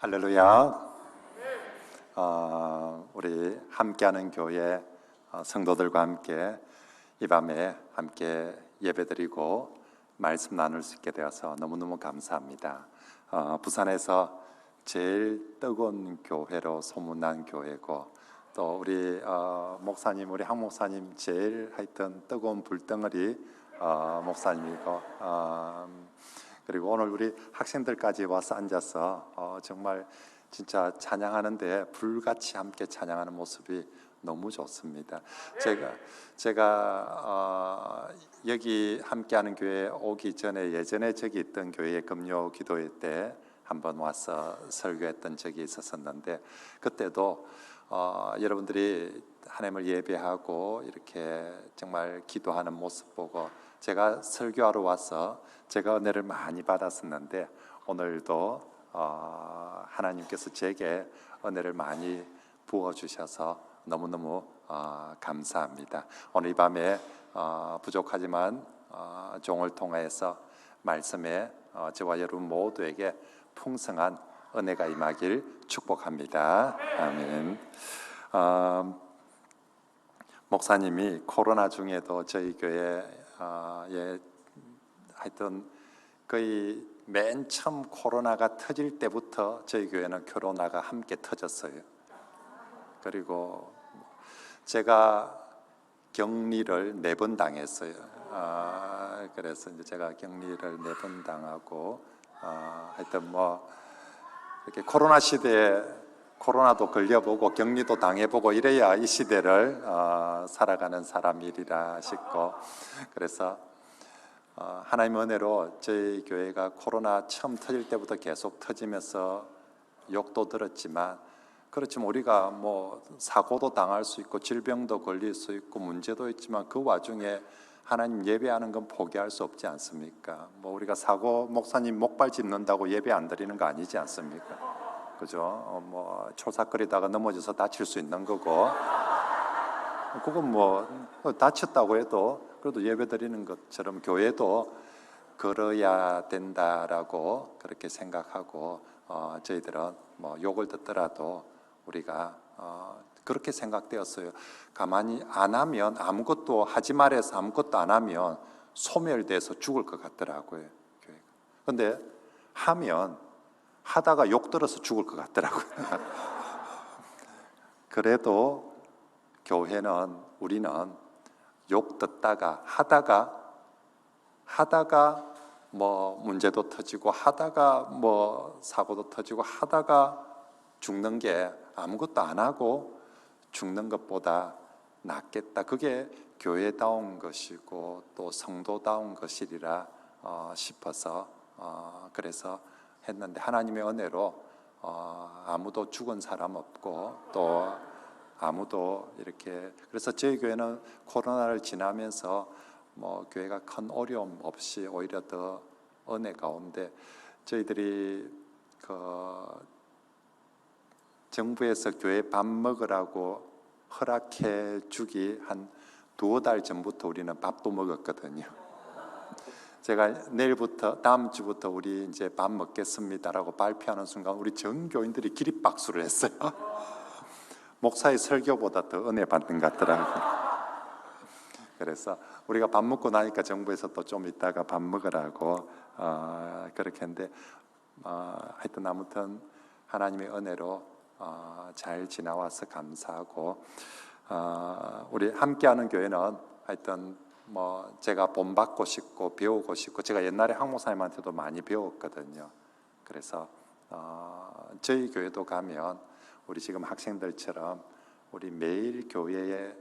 할렐루야. 우리 함께하는 교회 성도들과 함께 이 밤에 함께 예배드리고 말씀 나눌 수 있게 되어서 너무너무 감사합니다. 부산에서 제일 뜨거운 교회로 소문난 교회고, 또 우리 목사님, 우리 한 목사님 제일 하여튼 뜨거운 불덩어리 목사님이고, 그리고 오늘 우리 학생들까지 와서 앉아서 정말 진짜 찬양하는데 불같이 함께 찬양하는 모습이 너무 좋습니다. 제가 여기 함께하는 교회 오기 전에 예전에 저기 있던 교회에 금요 기도회 때 한번 와서 설교했던 적이 있었는데, 그때도 여러분들이 하나님을 예배하고 이렇게 정말 기도하는 모습 보고 제가 설교하러 와서 제가 은혜를 많이 받았었는데, 오늘도 하나님께서 제게 은혜를 많이 부어주셔서 너무너무 감사합니다. 오늘 이 밤에 부족하지만 종을 통해서 말씀에 저와 여러분 모두에게 풍성한 은혜가 임하길 축복합니다. 아멘. 목사님이 코로나 중에도 저희 교회에 하여튼 거의 맨 처음 코로나가 터질 때부터 저희 교회는 코로나가 함께 터졌어요. 그리고 제가 격리를 4번 당했어요. 그래서 이제 제가 격리를 4번 당하고 하여튼 뭐 이렇게 코로나 시대에 코로나도 걸려보고 격리도 당해보고 이래야 이 시대를 살아가는 사람이리라 싶고, 그래서 하나님의 은혜로 저희 교회가 코로나 처음 터질 때부터 계속 터지면서 욕도 들었지만, 그렇지만 우리가 뭐 사고도 당할 수 있고 질병도 걸릴 수 있고 문제도 있지만 그 와중에 하나님 예배하는 건 포기할 수 없지 않습니까? 뭐 우리가 사고 목사님 목발 짚는다고 예배 안 드리는 거 아니지 않습니까? 그죠? 뭐 초삭거리다가 넘어져서 다칠 수 있는 거고, 그건 뭐 다쳤다고 해도 그래도 예배 드리는 것처럼 교회도 걸어야 된다라고 그렇게 생각하고, 저희들은 뭐 욕을 듣더라도 우리가 그렇게 생각되었어요. 가만히 안 하면, 아무것도 하지 말아서 아무것도 안 하면 소멸돼서 죽을 것 같더라고요, 교회가. 근데 하다가 욕 들어서 죽을 것 같더라고요. 그래도 교회는, 우리는 욕 듣다가 하다가 뭐 문제도 터지고 하다가 뭐 사고도 터지고 하다가 죽는 게 아무것도 안 하고 죽는 것보다 낫겠다. 그게 교회다운 것이고 또 성도다운 것이리라 싶어서 그래서 했는데, 하나님의 은혜로 아무도 죽은 사람 없고 또 아무도 이렇게, 그래서 저희 교회는 코로나를 지나면서 뭐 교회가 큰 어려움 없이 오히려 더 은혜 가운데, 저희들이 정부에서 교회 밥 먹으라고 허락해 주기 한 2달 전부터 우리는 밥도 먹었거든요. 제가 내일부터, 다음 주부터 우리 이제 밥 먹겠습니다라고 발표하는 순간 우리 전 교인들이 기립박수를 했어요. 목사의 설교보다 더 은혜 받는 것 같더라고요. 그래서 우리가 밥 먹고 나니까 정부에서 또 좀 이따가 밥 먹으라고 그렇게 했는데, 하여튼 아무튼 하나님의 은혜로 잘 지나와서 감사하고, 우리 함께하는 교회는 하여튼 뭐 제가 본받고 싶고 배우고 싶고, 제가 옛날에 한 목사님한테도 많이 배웠거든요. 그래서 저희 교회도 가면 우리 지금 학생들처럼 우리 매일 교회에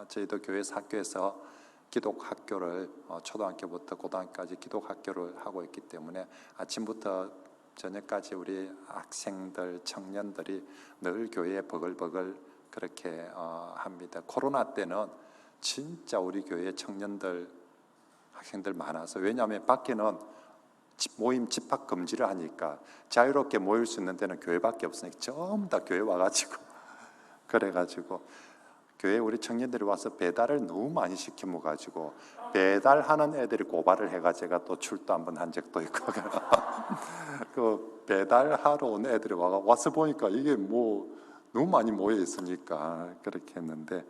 저희도 교회 학교에서 기독학교를 초등학교부터 고등학교까지 기독학교를 하고 있기 때문에 아침부터 저녁까지 우리 학생들, 청년들이 늘 교회에 버글버글 그렇게 합니다. 코로나 때는 진짜 우리 교회 청년들, 학생들 많아서, 왜냐하면 밖에는 모임 집합 금지를 하니까 자유롭게 모일 수 있는 데는 교회밖에 없으니까 전부 다 교회 와가지고 그래가지고 교회 우리 청년들이 와서 배달을 너무 많이 시켜 먹어가지고 배달하는 애들이 고발을 해가 제가 또 출도 한번 한 적도 있고 그 배달하러 온 애들이 와서 보니까 이게 뭐 너무 많이 모여 있으니까 그렇게 했는데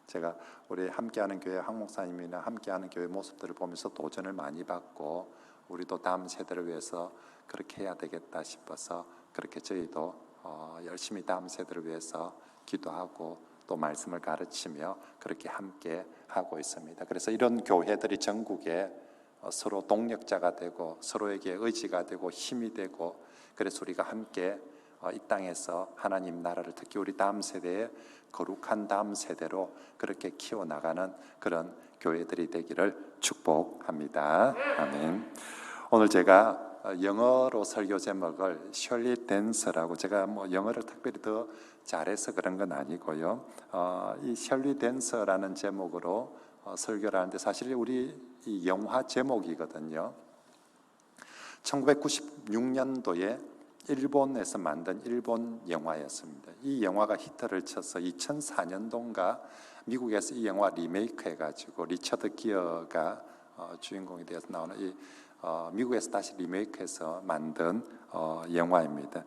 제가 우리 함께하는 교회 황 목사님이나 함께하는 교회 모습들을 보면서 도전을 많이 받고 우리도 다음 세대를 위해서 그렇게 해야 되겠다 싶어서 그렇게 저희도 열심히 다음 세대를 위해서 기도하고 또 말씀을 가르치며 그렇게 함께 하고 있습니다. 그래서 이런 교회들이 전국에 서로 동력자가 되고 서로에게 의지가 되고 힘이 되고 그래서 우리가 함께 이 땅에서 하나님 나라를 특히 우리 다음 세대의 거룩한 다음 세대로 그렇게 키워나가는 그런 교회들이 되기를 축복합니다. 아멘. 오늘 제가 영어로 설교 제목을 셜리 댄서라고, 제가 뭐 영어를 특별히 더 잘해서 그런 건 아니고요. 이 셜리 댄서라는 제목으로 설교를 하는데 사실 우리 이 영화 제목이거든요. 1996년도에 일본에서 만든 일본 영화였습니다. 이 영화가 히트를 쳐서 2004년도인가 미국에서 이 영화 리메이크 해가지고 리처드 기어가 주인공이 되어서 나오는 이 미국에서 다시 리메이크해서 만든 영화입니다.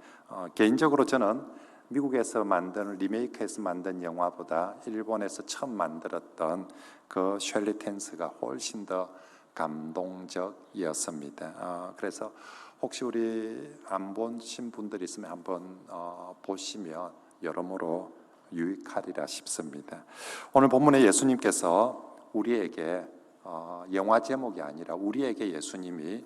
개인적으로 저는 미국에서 만든 리메이크해서 만든 영화보다 일본에서 처음 만들었던 그 셜리 댄스가 훨씬 더 감동적이었습니다. 그래서 혹시 우리 안 보신 분들 있으면 한번 보시면 여러모로 유익하리라 싶습니다. 오늘 본문에 예수님께서 우리에게 영화 제목이 아니라 우리에게 예수님이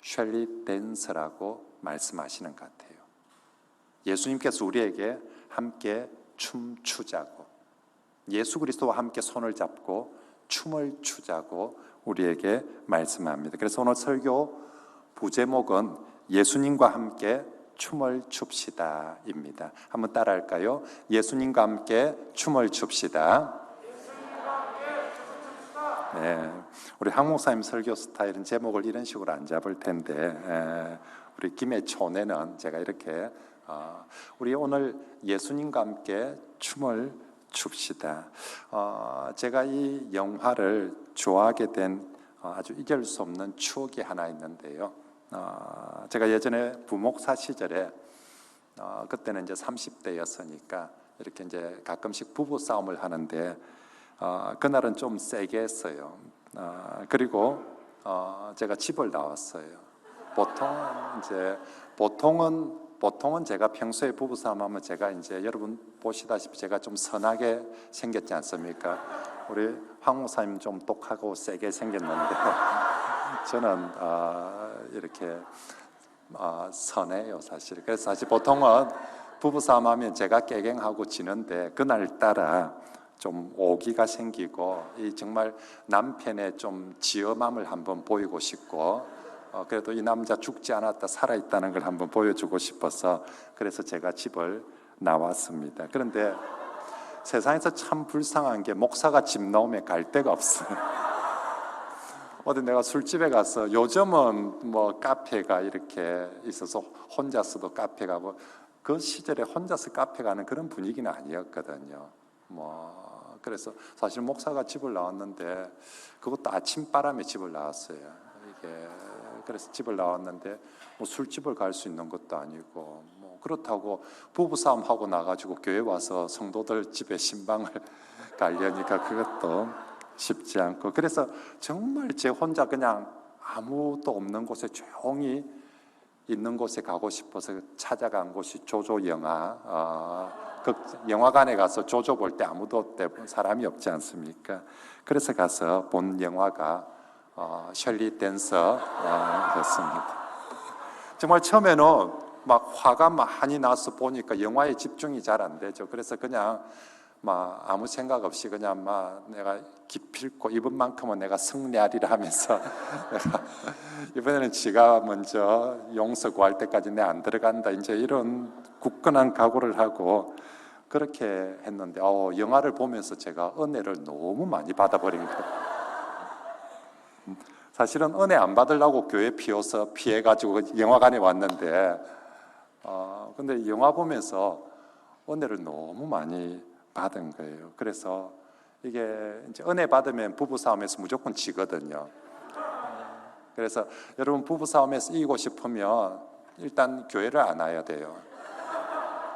셜리 댄스라고 말씀하시는 것 같아요. 예수님께서 우리에게 함께 춤추자고, 예수 그리스도와 함께 손을 잡고 춤을 추자고 우리에게 말씀합니다. 그래서 오늘 설교 부제목은 예수님과 함께 춤을 춥시다입니다. 한번 따라할까요? 예수님과 함께 춤을 춥시다. 네, 우리 황 목사님 설교 스타일은 제목을 이런 식으로 안 잡을 텐데 우리 김해 촌에는 제가 이렇게 우리 오늘 예수님과 함께 춤을 춥시다. 제가 이 영화를 좋아하게 된 아주 잊을 수 없는 추억이 하나 있는데요. 제가 예전에 부목사 시절에 그때는 이제 30대였으니까 이렇게 이제 가끔씩 부부 싸움을 하는데 그날은 좀 세게 했어요. 그리고 제가 집을 나왔어요. 보통은 제가 평소에 부부 싸움하면 제가 이제 여러분 보시다시피 제가 좀 선하게 생겼지 않습니까? 우리 황 목사님 좀 똑하고 세게 생겼는데 저는 이렇게 선해요, 사실. 그래서 사실 보통은 부부 싸움하면 제가 깨갱하고 지는데 그날따라 좀 오기가 생기고 이 정말 남편의 좀 지엄함을 한번 보이고 싶고 그래도 이 남자 죽지 않았다 살아있다는 걸 한번 보여주고 싶어서 그래서 제가 집을 나왔습니다. 그런데 세상에서 참 불쌍한 게 목사가 집 나오면 갈 데가 없어요. 어디 내가 술집에 가서 요즘은 뭐 카페가 이렇게 있어서 혼자서도 카페 가고 그 시절에 혼자서 카페 가는 그런 분위기는 아니었거든요. 그래서 사실 목사가 집을 나왔는데 그것도 아침바람에 집을 나왔어요. 그래서 집을 나왔는데 뭐 술집을 갈 수 있는 것도 아니고 그렇다고 부부싸움 하고 나가지고 교회 와서 성도들 집에 신방을 가려니까 그것도 쉽지 않고 그래서 정말 제 혼자 그냥 아무도 없는 곳에 조용히 있는 곳에 가고 싶어서 찾아간 곳이 조조 영화. 영화관에 가서 조조 볼 때 아무도 사람이 없지 않습니까? 그래서 가서 본 영화가 셜리 댄서였습니다. 정말 처음에는 막 화가 많이 나서 보니까 영화에 집중이 잘 안 되죠. 그래서 그냥 아무 생각 없이 그냥 내가 기필코 이번 만큼은 내가 승리하리라 하면서 내가 이번에는 지가 먼저 용서 구할 때까지 내 안 들어간다 이제 이런 굳건한 각오를 하고 그렇게 했는데 영화를 보면서 제가 은혜를 너무 많이 받아버린 거예요. 사실은 은혜 안 받으려고 교회 피해가지고 영화관에 왔는데 근데 영화 보면서 은혜를 너무 많이 받은 거예요. 그래서 이게 이제 은혜 받으면 부부 싸움에서 무조건 지거든요. 그래서 여러분 부부 싸움에서 이기고 싶으면 일단 교회를 안 와야 돼요.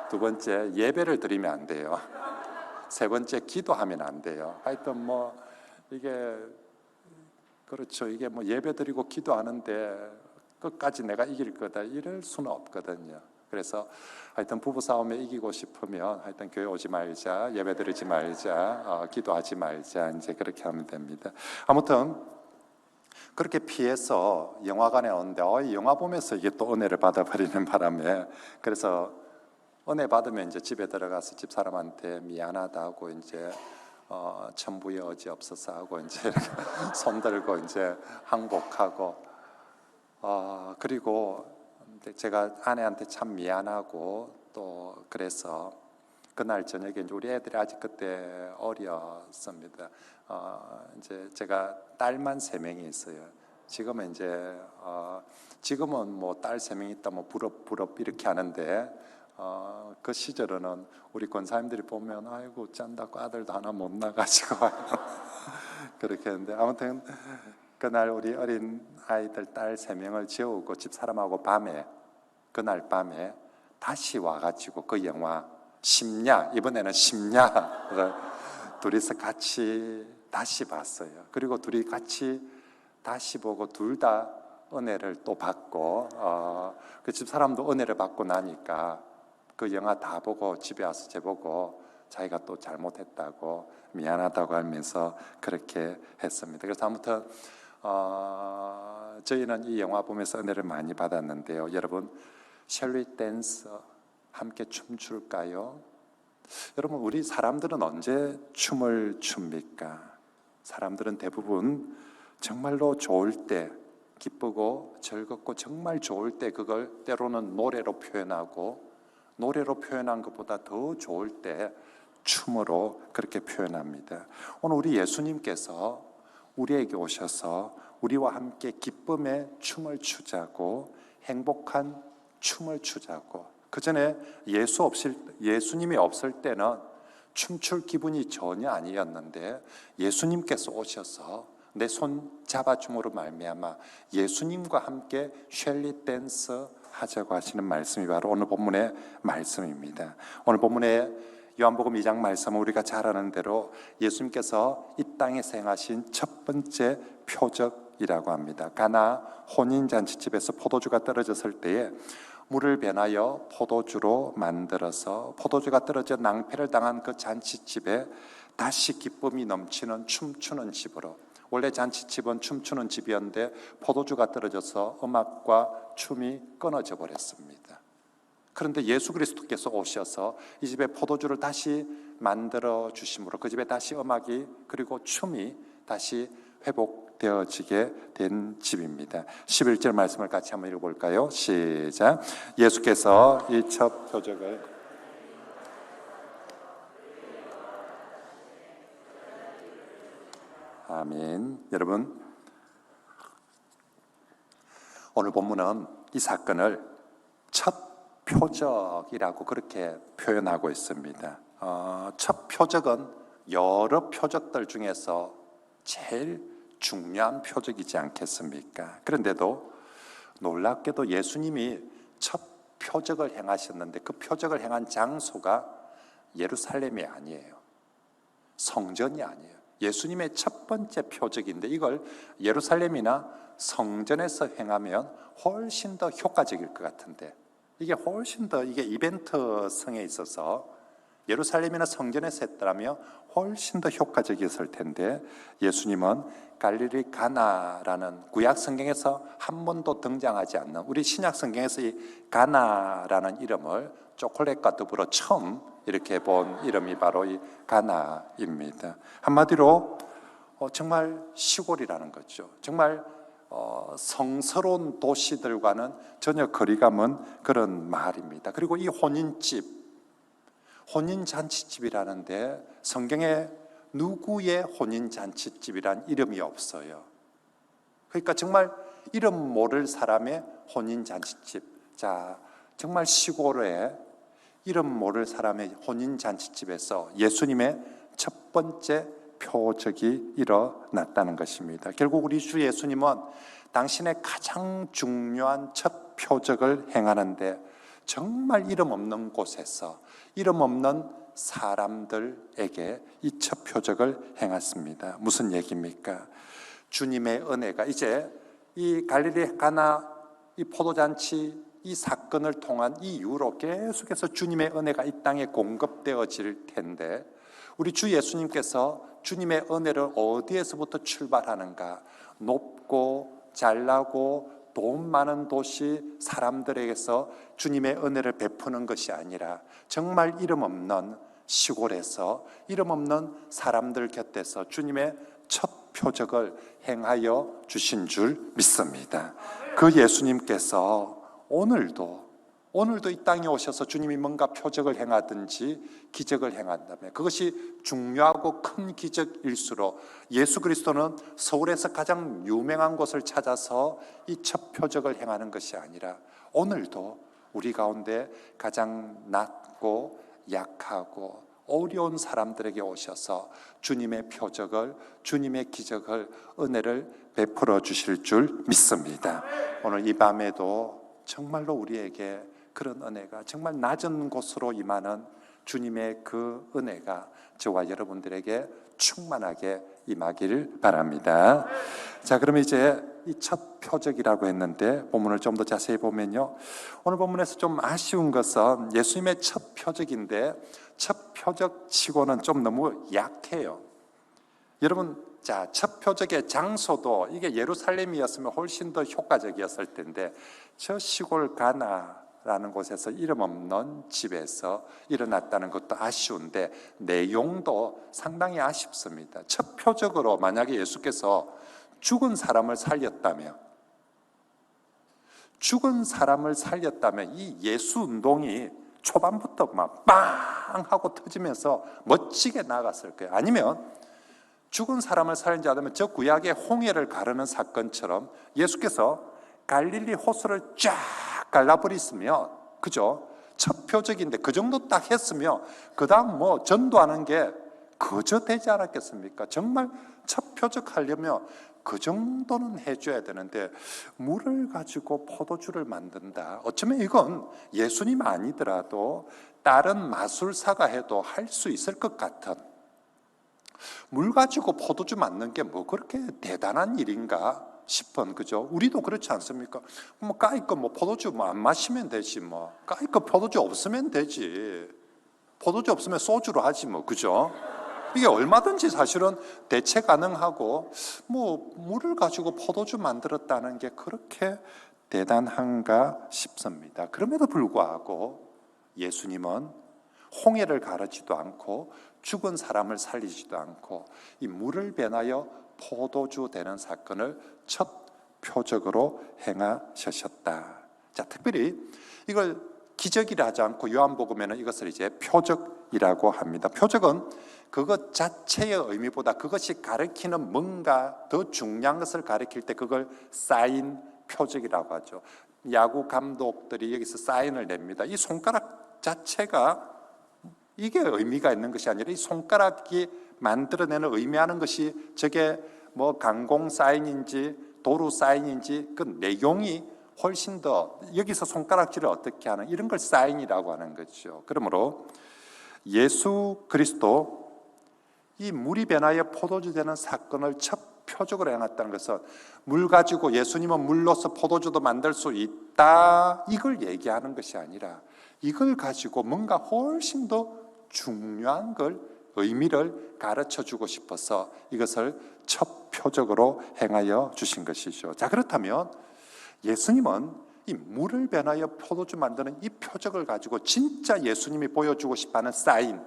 두 번째, 예배를 드리면 안 돼요. 세 번째, 기도하면 안 돼요. 하여튼 뭐 이게 그렇죠. 이게 뭐 예배 드리고 기도하는데 끝까지 내가 이길 거다 이럴 수는 없거든요. 그래서 하여튼 부부 싸움에 이기고 싶으면 하여튼 교회 오지 말자, 예배 드리지 말자, 기도하지 말자, 이제 그렇게 하면 됩니다. 아무튼 그렇게 피해서 영화관에 오는데 이 영화 보면서 이게 또 은혜를 받아버리는 바람에, 그래서 은혜 받으면 이제 집에 들어가서 집 사람한테 미안하다고 이제 천부의 어지 없어서 하고 이제 이렇게 손 들고 이제 항복하고, 그리고 제가 아내한테 참 미안하고 또 그래서 그날 저녁에 이제 우리 애들이 아직 그때 어렸습니다. 이제 제가 딸만 3명이 있어요. 지금은 이제 지금은 뭐 딸 3명 있다 뭐 부럽 이렇게 하는데, 그 시절에는 우리 권사님들이 보면 아이고 짠다고 아들도 하나 못 나가지고 그렇게 했는데, 아무튼 그날 우리 어린 아이들 딸 3명을 재우고 집사람하고 그날 밤에 다시 와가지고 그 영화 심야, 이번에는 심야를 둘이서 같이 다시 봤어요. 그리고 둘이 같이 다시 보고 둘 다 은혜를 또 받고, 그 집사람도 은혜를 받고 나니까 그 영화 다 보고 집에 와서 제보고 자기가 또 잘못했다고 미안하다고 하면서 그렇게 했습니다. 그래서 아무튼 저희는 이 영화 보면서 은혜를 많이 받았는데요. 여러분, Shall we dance? 함께 춤출까요? 여러분, 우리 사람들은 언제 춤을 춥니까? 사람들은 대부분 정말로 좋을 때, 기쁘고 즐겁고 정말 좋을 때 그걸 때로는 노래로 표현하고, 노래로 표현한 것보다 더 좋을 때 춤으로 그렇게 표현합니다. 오늘 우리 예수님께서 우리에게 오셔서 우리와 함께 기쁨의 춤을 행복한 춤을 추자고, 그 전에 예수님이 없을 때는 춤출 기분이 전혀 아니었는데 예수님께서 오셔서 내 손 잡아줌으로 말미암아 예수님과 함께 쉘리 댄스 하자고 하시는 말씀이 바로 오늘 본문의 말씀입니다. 오늘 본문의 요한복음 2장 말씀은 우리가 잘 아는 대로 예수님께서 이 땅에서 행하신 첫 번째 표적이라고 합니다. 가나 혼인잔치집에서 포도주가 떨어졌을 때에 물을 변하여 포도주로 만들어서 포도주가 떨어져 낭패를 당한 그 잔치집에 다시 기쁨이 넘치는 춤추는 집으로, 원래 잔치집은 춤추는 집이었는데 포도주가 떨어져서 음악과 춤이 끊어져 버렸습니다. 그런데 예수 그리스도께서 오셔서 이 집에 포도주를 다시 만들어 주심으로 그 집에 다시 음악이 그리고 춤이 다시 회복되어지게 된 집입니다. 11절 말씀을 같이 한번 읽어볼까요? 시작. 예수께서 이 첫 표적을 아멘. 여러분, 오늘 본문은 이 사건을 첫 표적이라고 그렇게 표현하고 있습니다. 첫 표적은 여러 표적들 중에서 제일 중요한 표적이지 않겠습니까? 그런데도 놀랍게도 예수님이 첫 표적을 행하셨는데 그 표적을 행한 장소가 예루살렘이 아니에요. 성전이 아니에요. 예수님의 첫 번째 표적인데 이걸 예루살렘이나 성전에서 행하면 훨씬 더 효과적일 것 같은데, 이게 훨씬 더 이게 이벤트성에 있어서 예루살렘이나 성전에서 했더라면 훨씬 더 효과적이었을 텐데, 예수님은 갈릴리 가나라는 구약 성경에서 한 번도 등장하지 않는, 우리 신약 성경에서 이 가나라는 이름을 초콜릿과 더불어 처음 이렇게 본 이름이 바로 이 가나입니다. 한마디로 정말 시골이라는 거죠. 정말 성스러운 도시들과는 전혀 거리감은 그런 마을입니다. 그리고 이 혼인잔치집이라는데 성경에 누구의 혼인잔치집이란 이름이 없어요. 그러니까 정말 이름 모를 사람의 혼인잔치집. 자, 정말 시골에 이름 모를 사람의 혼인잔치집에서 예수님의 첫 번째 표적이 일어났다는 것입니다. 결국 우리 주 예수님은 당신의 가장 중요한 첫 표적을 행하는데 정말 이름 없는 곳에서 이름 없는 사람들에게 이 첫 표적을 행했습니다. 무슨 얘기입니까? 주님의 은혜가 이제 이 갈릴리 가나 이 포도잔치 이 사건을 통한 이유로 계속해서 주님의 은혜가 이 땅에 공급되어질 텐데 우리 주 예수님께서 주님의 은혜를 어디에서부터 출발하는가? 높고 잘나고 돈 많은 도시 사람들에게서 주님의 은혜를 베푸는 것이 아니라 정말 이름 없는 시골에서 이름 없는 사람들 곁에서 주님의 첫 표적을 행하여 주신 줄 믿습니다. 그 예수님께서 오늘도 이 땅에 오셔서 주님이 뭔가 표적을 행하든지 기적을 행한다면 그것이 중요하고 큰 기적일수록 예수 그리스도는 서울에서 가장 유명한 곳을 찾아서 이 첫 표적을 행하는 것이 아니라 오늘도 우리 가운데 가장 낮고 약하고 어려운 사람들에게 오셔서 주님의 표적을, 주님의 기적을, 은혜를 베풀어 주실 줄 믿습니다. 오늘 이 밤에도 정말로 우리에게 그런 은혜가 정말 낮은 곳으로 임하는 주님의 그 은혜가 저와 여러분들에게 충만하게 임하기를 바랍니다. 자, 그러면 이제 이 첫 표적이라고 했는데 본문을 좀 더 자세히 보면요, 오늘 본문에서 좀 아쉬운 것은 예수님의 첫 표적인데 첫 표적치고는 좀 너무 약해요. 여러분, 자, 첫 표적의 장소도 이게 예루살렘이었으면 훨씬 더 효과적이었을 텐데 저 시골 가나라는 곳에서 이름 없는 집에서 일어났다는 것도 아쉬운데 내용도 상당히 아쉽습니다. 첫 표적으로 만약에 예수께서 죽은 사람을 살렸다면 이 예수 운동이 초반부터 막 빵 하고 터지면서 멋지게 나갔을 거예요. 아니면 죽은 사람을 살린 자 되면 저 구약의 홍해를 가르는 사건처럼 예수께서 갈릴리 호수를 쫙 갈라버렸으면, 그죠? 첫 표적인데 그 정도 딱 했으면 그 다음 뭐 전도하는 게 그저 되지 않았겠습니까? 정말 첫 표적 하려면 그 정도는 해줘야 되는데 물을 가지고 포도주를 만든다. 어쩌면 이건 예수님 아니더라도 다른 마술사가 해도 할 수 있을 것 같은, 물 가지고 포도주 만드는 게 뭐 그렇게 대단한 일인가 싶은, 그죠? 우리도 그렇지 않습니까? 뭐 까이거 뭐 포도주 뭐 안 마시면 되지, 뭐 까이거 포도주 없으면 되지, 포도주 없으면 소주로 하지 뭐, 그죠? 이게 얼마든지 사실은 대체 가능하고 뭐 물을 가지고 포도주 만들었다는 게 그렇게 대단한가 싶습니다. 그럼에도 불구하고 예수님은 홍해를 가르지도 않고 죽은 사람을 살리지도 않고 이 물을 변하여 포도주 되는 사건을 첫 표적으로 행하셨다. 자, 특별히 이걸 기적이라 하지 않고 요한복음에는 이것을 이제 표적이라고 합니다. 표적은 그것 자체의 의미보다 그것이 가리키는 뭔가 더 중요한 것을 가리킬 때 그걸 사인 표적이라고 하죠. 야구 감독들이 여기서 사인을 냅니다. 이 손가락 자체가 이게 의미가 있는 것이 아니라 이 손가락이 만들어내는 의미하는 것이 저게 뭐 강공 사인인지 도루 사인인지 그 내용이 훨씬 더 여기서 손가락질을 어떻게 하는 이런 걸 사인이라고 하는 거죠. 그러므로 예수 그리스도 이 물이 변하여 포도주 되는 사건을 첫 표적으로 해놨다는 것은 물 가지고 예수님은 물로서 포도주도 만들 수 있다 이걸 얘기하는 것이 아니라 이걸 가지고 뭔가 훨씬 더 중요한 걸 의미를 가르쳐 주고 싶어서 이것을 첫 표적으로 행하여 주신 것이죠. 자, 그렇다면 예수님은 이 물을 변하여 포도주 만드는 이 표적을 가지고 진짜 예수님이 보여주고 싶어하는 사인,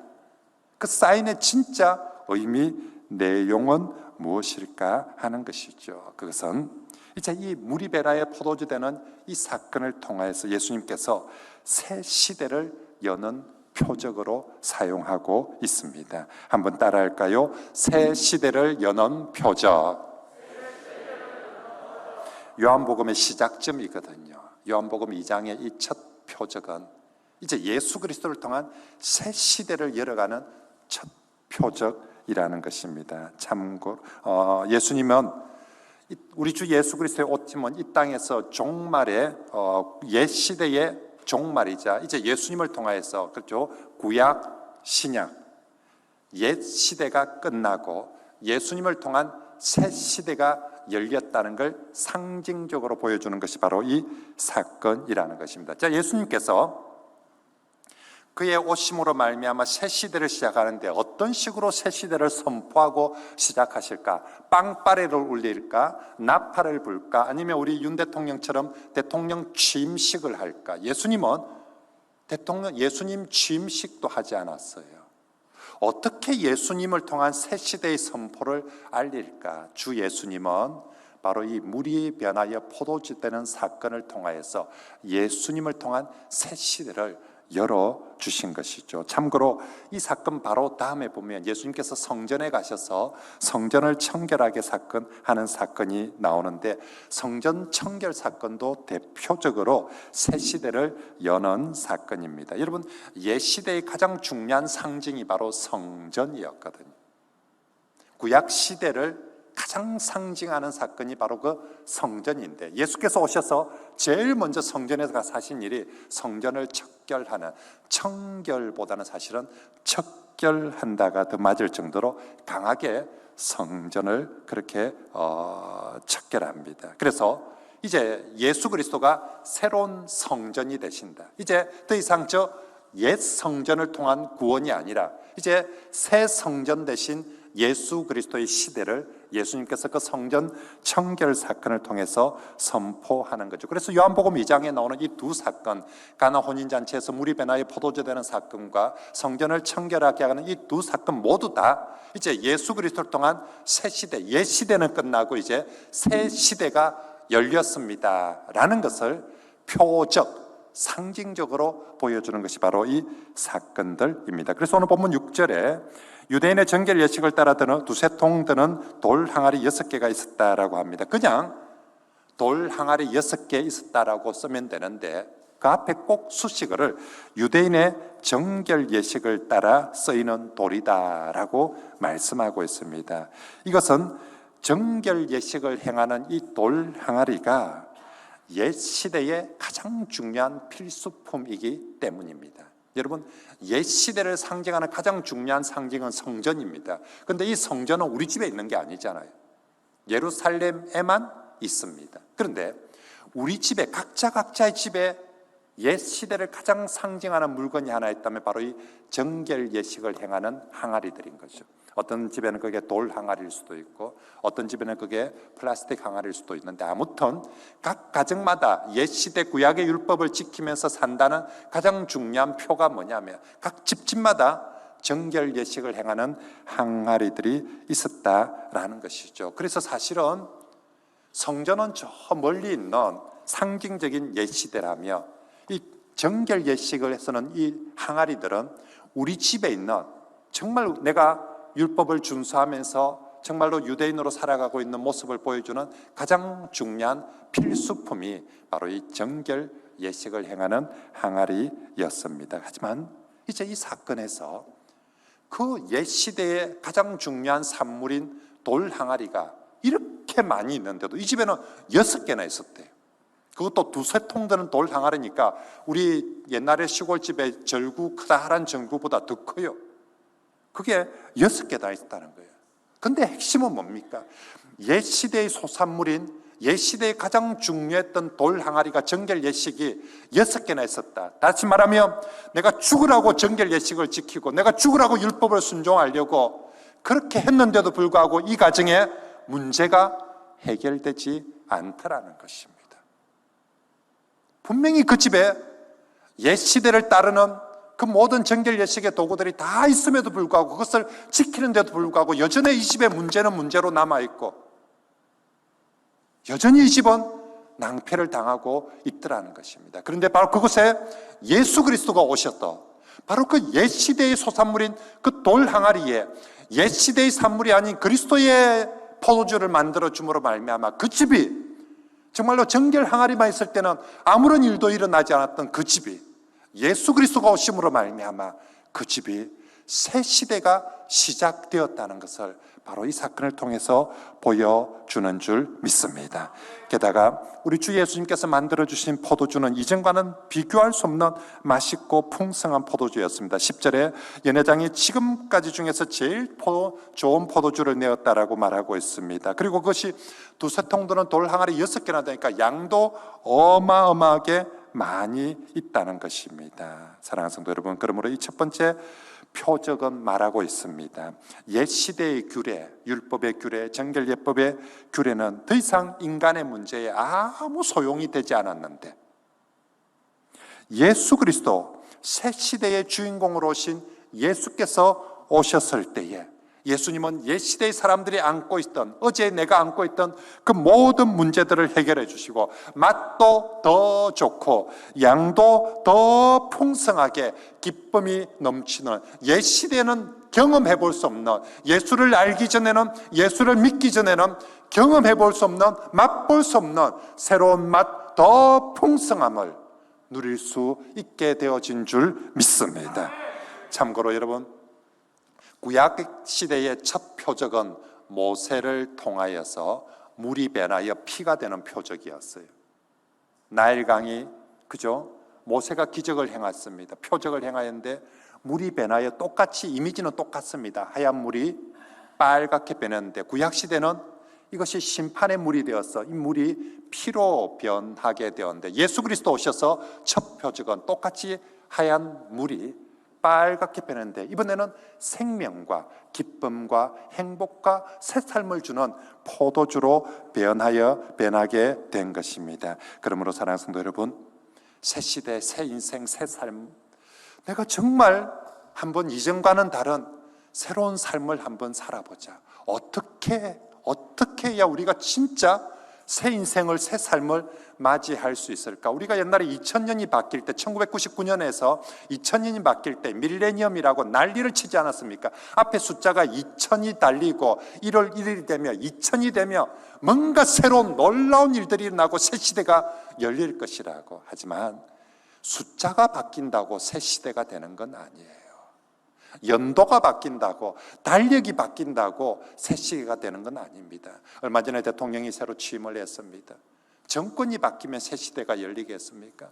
그 사인의 진짜 의미, 내용은 무엇일까 하는 것이죠. 그것은 이제 이 물이 변하여 포도주 되는 이 사건을 통해서 예수님께서 새 시대를 여는 표적으로 사용하고 있습니다. 한번 따라할까요? 새 시대를 여는 표적. 요한복음의 시작점이거든요. 요한복음 2장의 이 첫 표적은 이제 예수 그리스도를 통한 새 시대를 열어가는 첫 표적이라는 것입니다. 참고로 예수님은 우리 주 예수 그리스도의 오심은 이 땅에서 종말의 옛 시대의 종말이자 이제 예수님을 통하여서 그렇죠, 구약 신약 옛 시대가 끝나고 예수님을 통한 새 시대가 열렸다는 걸 상징적으로 보여주는 것이 바로 이 사건이라는 것입니다. 자, 예수님께서 그의 오심으로 말미암아 새 시대를 시작하는데 어떤 식으로 새 시대를 선포하고 시작하실까? 빵빠레를 울릴까? 나팔을 불까? 아니면 우리 윤 대통령처럼 대통령 취임식을 할까? 예수님은 예수님 취임식도 하지 않았어요. 어떻게 예수님을 통한 새 시대의 선포를 알릴까? 주 예수님은 바로 이 물이 변하여 포도주 되는 사건을 통하여서 예수님을 통한 새 시대를 열어주신 것이죠. 참고로 이 사건 바로 다음에 보면 예수님께서 성전에 가셔서 성전을 청결하게 하는 사건이 나오는데, 성전 청결 사건도 대표적으로 새 시대를 여는 사건입니다. 여러분, 옛 시대의 가장 중요한 상징이 바로 성전이었거든요. 구약 시대를 가장 상징하는 사건이 바로 그 성전인데, 예수께서 오셔서 제일 먼저 성전에서 가서 하신 일이 성전을 척결하는, 청결보다는 사실은 척결한다가 더 맞을 정도로 강하게 성전을 그렇게 척결합니다. 그래서 이제 예수 그리스도가 새로운 성전이 되신다. 이제 더 이상 저 옛 성전을 통한 구원이 아니라 이제 새 성전 대신 예수 그리스도의 시대를 예수님께서 그 성전 청결 사건을 통해서 선포하는 거죠. 그래서 요한복음 2장에 나오는 이 두 사건, 가나 혼인잔치에서 물이 변하여 포도주 되는 사건과 성전을 청결하게 하는 이 두 사건 모두 다 이제 예수 그리스도를 통한 새 시대, 옛 시대는 끝나고 이제 새 시대가 열렸습니다 라는 것을 표적, 상징적으로 보여주는 것이 바로 이 사건들입니다. 그래서 오늘 본문 6절에 유대인의 정결 예식을 따라 드는 두세 통 드는 돌 항아리 6개가 있었다라고 합니다. 그냥 돌 항아리 6개 있었다라고 쓰면 되는데 그 앞에 꼭 수식어를 유대인의 정결 예식을 따라 쓰이는 돌이다라고 말씀하고 있습니다. 이것은 정결 예식을 행하는 이 돌 항아리가 옛 시대의 가장 중요한 필수품이기 때문입니다. 여러분, 옛 시대를 상징하는 가장 중요한 상징은 성전입니다. 그런데 이 성전은 우리 집에 있는 게 아니잖아요. 예루살렘에만 있습니다. 그런데 우리 집에 각자의 집에 옛 시대를 가장 상징하는 물건이 하나 있다면 바로 이 정결 예식을 행하는 항아리들인 거죠. 어떤 집에는 그게 돌 항아리일 수도 있고 어떤 집에는 그게 플라스틱 항아리일 수도 있는데, 아무튼 각 가정마다 옛 시대 구약의 율법을 지키면서 산다는 가장 중요한 표가 뭐냐면 각 집집마다 정결 예식을 행하는 항아리들이 있었다라는 것이죠. 그래서 사실은 성전은 저 멀리 있는 상징적인 옛 시대라며 이 정결 예식을 해서는 이 항아리들은 우리 집에 있는, 정말 내가 율법을 준수하면서 정말로 유대인으로 살아가고 있는 모습을 보여주는 가장 중요한 필수품이 바로 이 정결 예식을 행하는 항아리였습니다. 하지만 이제 이 사건에서 그 옛 시대의 가장 중요한 산물인 돌 항아리가 이렇게 많이 있는데도 이 집에는 6개나 있었대요. 그것도 두세 통 드는 돌 항아리니까 우리 옛날에 시골집에 절구, 크다란 전구보다 더 커요. 그게 6개 다 있었다는 거예요. 근데 핵심은 뭡니까? 옛 시대의 소산물인 옛 시대에 가장 중요했던 돌 항아리가 정결 예식이 6개나 있었다. 다시 말하면 내가 죽으라고 정결 예식을 지키고 내가 죽으라고 율법을 순종하려고 그렇게 했는데도 불구하고 이 가정에 문제가 해결되지 않더라는 것입니다. 분명히 그 집에 옛 시대를 따르는 그 모든 정결 예식의 도구들이 다 있음에도 불구하고 그것을 지키는데도 불구하고 여전히 이 집의 문제는 문제로 남아있고 여전히 이 집은 낭패를 당하고 있더라는 것입니다. 그런데 바로 그곳에 예수 그리스도가 오셨다. 바로 그 옛 시대의 소산물인 그 돌 항아리에 옛 시대의 산물이 아닌 그리스도의 포도주를 만들어 줌으로 말미암아 그 집이 정말로 정결 항아리만 있을 때는 아무런 일도 일어나지 않았던 그 집이 예수 그리스도가 오심으로 말미암아 그 집이 새 시대가 시작되었다는 것을 바로 이 사건을 통해서 보여주는 줄 믿습니다. 게다가 우리 주 예수님께서 만들어주신 포도주는 이전과는 비교할 수 없는 맛있고 풍성한 포도주였습니다. 10절에 연회장이 지금까지 중에서 제일 좋은 포도주를 내었다라고 말하고 있습니다. 그리고 그것이 두세 통 드는 돌 항아리 6개나 되니까 양도 어마어마하게 많이 있다는 것입니다. 사랑하는 성도 여러분, 그러므로 이 첫 번째 표적은 말하고 있습니다. 옛 시대의 규례, 율법의 규례, 정결예법의 규례는 더 이상 인간의 문제에 아무 소용이 되지 않았는데 예수 그리스도 새 시대의 주인공으로 오신 예수께서 오셨을 때에 예수님은 옛 시대의 사람들이 안고 있던, 어제 내가 안고 있던 그 모든 문제들을 해결해 주시고 맛도 더 좋고 양도 더 풍성하게 기쁨이 넘치는, 옛 시대는 경험해 볼 수 없는, 예수를 알기 전에는, 예수를 믿기 전에는 경험해 볼 수 없는, 맛볼 수 없는 새로운 맛, 더 풍성함을 누릴 수 있게 되어진 줄 믿습니다. 참고로 여러분, 구약 시대의 첫 표적은 모세를 통하여서 물이 변하여 피가 되는 표적이었어요. 나일강이, 그죠? 모세가 기적을 행했습니다. 표적을 행하였는데 물이 변하여 똑같이, 이미지는 똑같습니다. 하얀 물이 빨갛게 변했는데 구약 시대는 이것이 심판의 물이 되어서 이 물이 피로 변하게 되었는데 예수 그리스도 오셔서 첫 표적은 똑같이 하얀 물이 빨갛게 변했는데 이번에는 생명과 기쁨과 행복과 새 삶을 주는 포도주로 변하게 된 것입니다. 그러므로 사랑하는 성도 여러분, 새 시대, 새 인생, 새 삶, 내가 정말 한번 이전과는 다른 새로운 삶을 한번 살아보자. 어떻게 해야 우리가 진짜 새 인생을, 새 삶을 맞이할 수 있을까? 우리가 옛날에 2000년이 바뀔 때, 1999년에서 2000년이 바뀔 때 밀레니엄이라고 난리를 치지 않았습니까? 앞에 숫자가 2000이 달리고 1월 1일이 되면 2000이 되면 뭔가 새로운 놀라운 일들이 일어나고 새 시대가 열릴 것이라고. 하지만 숫자가 바뀐다고 새 시대가 되는 건 아니에요. 연도가 바뀐다고, 달력이 바뀐다고 새 시대가 되는 건 아닙니다. 얼마 전에 대통령이 새로 취임을 했습니다. 정권이 바뀌면 새 시대가 열리겠습니까?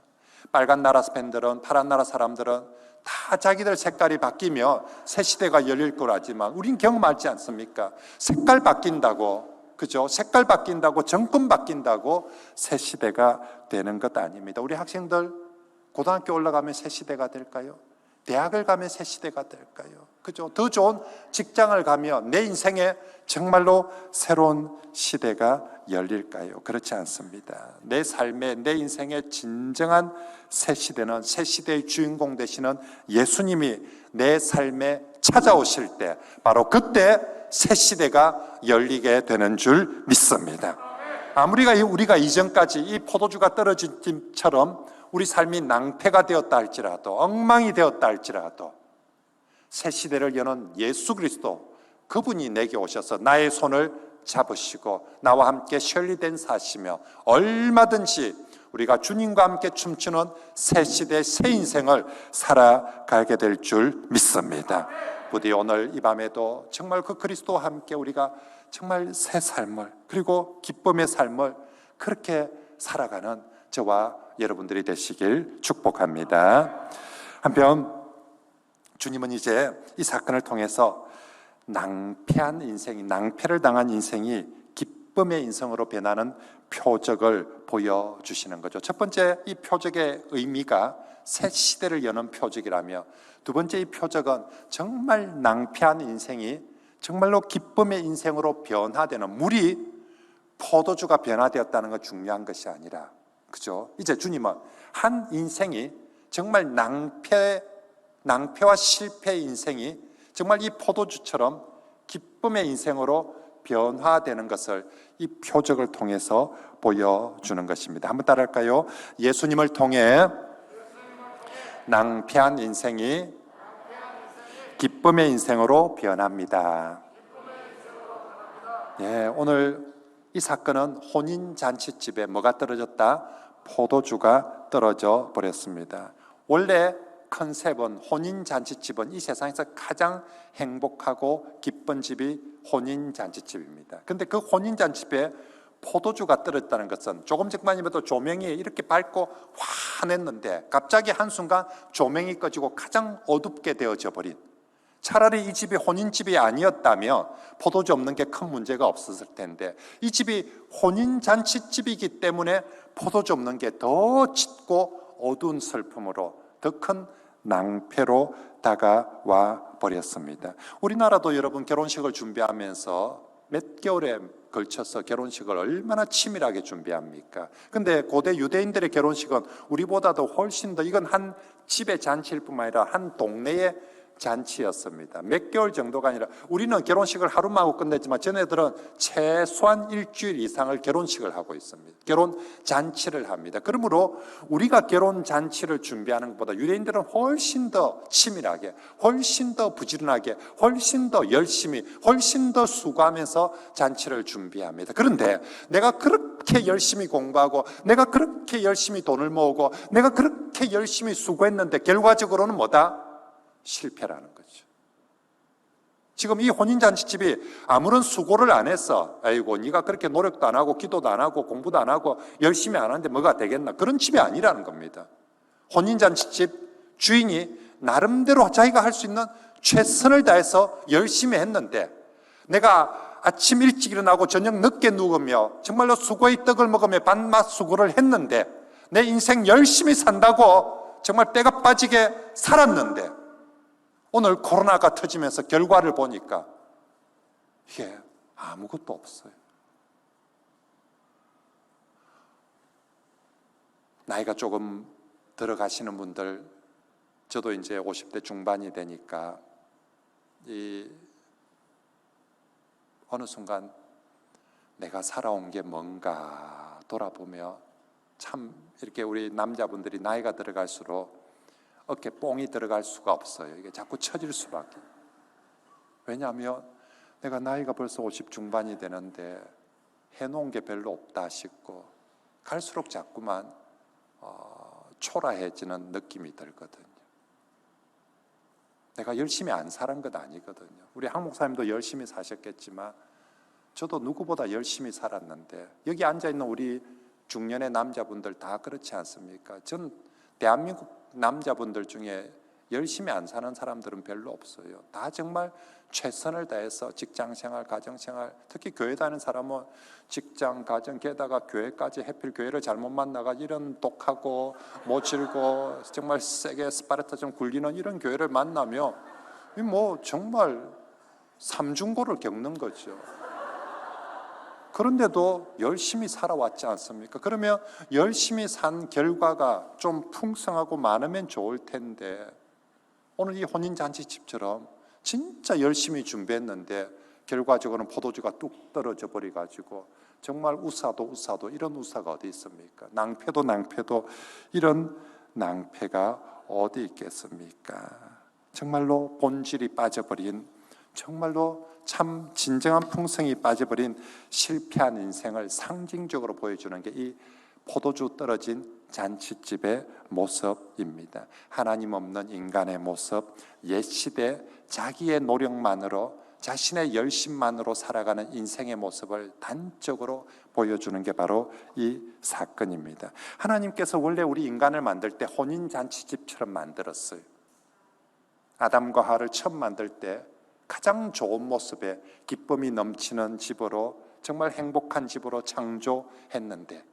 빨간 나라 팬들은, 파란 나라 사람들은 다 자기들 색깔이 바뀌면 새 시대가 열릴 거라지만 우린 경험하지 않습니까? 색깔 바뀐다고, 그죠? 색깔 바뀐다고, 정권 바뀐다고 새 시대가 되는 것 아닙니다. 우리 학생들 고등학교 올라가면 새 시대가 될까요? 대학을 가면 새 시대가 될까요? 그죠? 더 좋은 직장을 가면 내 인생에 정말로 새로운 시대가 열릴까요? 그렇지 않습니다. 내 삶에, 내 인생의 진정한 새 시대는, 새 시대의 주인공 되시는 예수님이 내 삶에 찾아오실 때, 바로 그때 새 시대가 열리게 되는 줄 믿습니다. 아무리 우리가 이전까지 이 포도주가 떨어진 팀처럼 우리 삶이 낭패가 되었다 할지라도, 엉망이 되었다 할지라도 새 시대를 여는 예수 그리스도, 그분이 내게 오셔서 나의 손을 잡으시고 나와 함께 셜리된 사시며 얼마든지 우리가 주님과 함께 춤추는 새 시대, 새 인생을 살아가게 될 줄 믿습니다. 부디 오늘 이 밤에도 정말 그 그리스도와 함께 우리가 정말 새 삶을, 그리고 기쁨의 삶을 그렇게 살아가는 저와 여러분들이 되시길 축복합니다. 한편 주님은 이제 이 사건을 통해서 낭패한 인생이, 낭패를 당한 인생이 기쁨의 인생으로 변하는 표적을 보여주시는 거죠. 첫 번째, 이 표적의 의미가 새 시대를 여는 표적이라며, 두 번째, 이 표적은 정말 낭패한 인생이 정말로 기쁨의 인생으로 변화되는, 물이 포도주가 변화되었다는 건 중요한 것이 아니라, 그죠? 이제 주님은 한 인생이 정말 낭패와 실패의 인생이 정말 이 포도주처럼 기쁨의 인생으로 변화되는 것을 이 표적을 통해서 보여주는 것입니다. 한번 따라할까요? 예수님을 통해 낭패한 인생이 기쁨의 인생으로 변합니다. 예, 오늘 이 사건은 혼인잔치집에 뭐가 떨어졌다? 포도주가 떨어져 버렸습니다. 원래 컨셉은 혼인잔치집은 이 세상에서 가장 행복하고 기쁜 집이 혼인잔치집입니다. 근데 그 혼인잔치집에 포도주가 떨어졌다는 것은 조금 전까지만 해도 조명이 이렇게 밝고 환했는데 갑자기 한순간 조명이 꺼지고 가장 어둡게 되어져 버린, 차라리 이 집이 혼인집이 아니었다면 포도주 없는 게 큰 문제가 없었을 텐데 이 집이 혼인잔치집이기 때문에 포도주 없는 게 더 짙고 어두운 슬픔으로 더 큰 낭패로 다가와 버렸습니다. 우리나라도 여러분 결혼식을 준비하면서 몇 개월에 걸쳐서 결혼식을 얼마나 치밀하게 준비합니까? 근데 고대 유대인들의 결혼식은 우리보다도 훨씬 더, 이건 한 집의 잔치일 뿐만 아니라 한 동네의 잔치였습니다. 몇 개월 정도가 아니라, 우리는 결혼식을 하루만 하고 끝냈지만 쟤네들은 최소한 일주일 이상을 결혼식을 하고 있습니다. 결혼 잔치를 합니다. 그러므로 우리가 결혼 잔치를 준비하는 것보다 유대인들은 훨씬 더 치밀하게, 훨씬 더 부지런하게, 훨씬 더 열심히, 훨씬 더 수고하면서 잔치를 준비합니다. 그런데 내가 그렇게 열심히 공부하고, 내가 그렇게 열심히 돈을 모으고, 내가 그렇게 열심히 수고했는데 결과적으로는 뭐다? 실패라는 거죠. 지금 이 혼인잔치집이 아무런 수고를 안 했어. 아이고, 네가 그렇게 노력도 안 하고 기도도 안 하고 공부도 안 하고 열심히 안 하는데 뭐가 되겠나? 그런 집이 아니라는 겁니다. 혼인잔치집 주인이 나름대로 자기가 할 수 있는 최선을 다해서 열심히 했는데, 내가 아침 일찍 일어나고 저녁 늦게 누우며 정말로 수고의 떡을 먹으며 밤낮 수고를 했는데, 내 인생 열심히 산다고 정말 때가 빠지게 살았는데 오늘 코로나가 터지면서 결과를 보니까 이게 아무것도 없어요. 나이가 조금 들어가시는 분들, 저도 이제 50대 중반이 되니까 어느 순간 내가 살아온 게 뭔가 돌아보며 참 이렇게 우리 남자분들이 나이가 들어갈수록 어깨 뽕이 들어갈 수가 없어요. 이게 자꾸 처질 수밖에. 왜냐하면 내가 나이가 벌써 50 중반이 되는데 해놓은 게 별로 없다 싶고 갈수록 자꾸만 초라해지는 느낌이 들거든요. 내가 열심히 안 살은 것 아니거든요. 우리 한 목사님도 열심히 사셨겠지만 저도 누구보다 열심히 살았는데, 여기 앉아있는 우리 중년의 남자분들 다 그렇지 않습니까? 전 대한민국 남자분들 중에 열심히 안 사는 사람들은 별로 없어요. 다 정말 최선을 다해서 직장생활, 가정생활, 특히 교회 다니는 사람은 직장, 가정, 게다가 교회까지, 해필 교회를 잘못 만나가 이런 독하고 모질고 정말 세게 스파르타처럼 굴리는 이런 교회를 만나면 뭐 정말 삼중고를 겪는 거죠. 그런데도 열심히 살아왔지 않습니까? 그러면 열심히 산 결과가 좀 풍성하고 많으면 좋을 텐데, 오늘 이 혼인잔치집처럼 진짜 열심히 준비했는데 결과적으로는 포도주가 뚝 떨어져 버려가지고 정말 우사도 이런 우사가 어디 있습니까? 낭패도 이런 낭패가 어디 있겠습니까? 정말로 본질이 빠져버린, 정말로 참 진정한 풍성이 빠져버린 실패한 인생을 상징적으로 보여주는 게 이 포도주 떨어진 잔치집의 모습입니다. 하나님 없는 인간의 모습, 옛시대 자기의 노력만으로, 자신의 열심만으로 살아가는 인생의 모습을 단적으로 보여주는 게 바로 이 사건입니다. 하나님께서 원래 우리 인간을 만들 때 혼인잔치집처럼 만들었어요. 아담과 하와를 처음 만들 때 가장 좋은 모습에 기쁨이 넘치는 집으로, 정말 행복한 집으로 창조했는데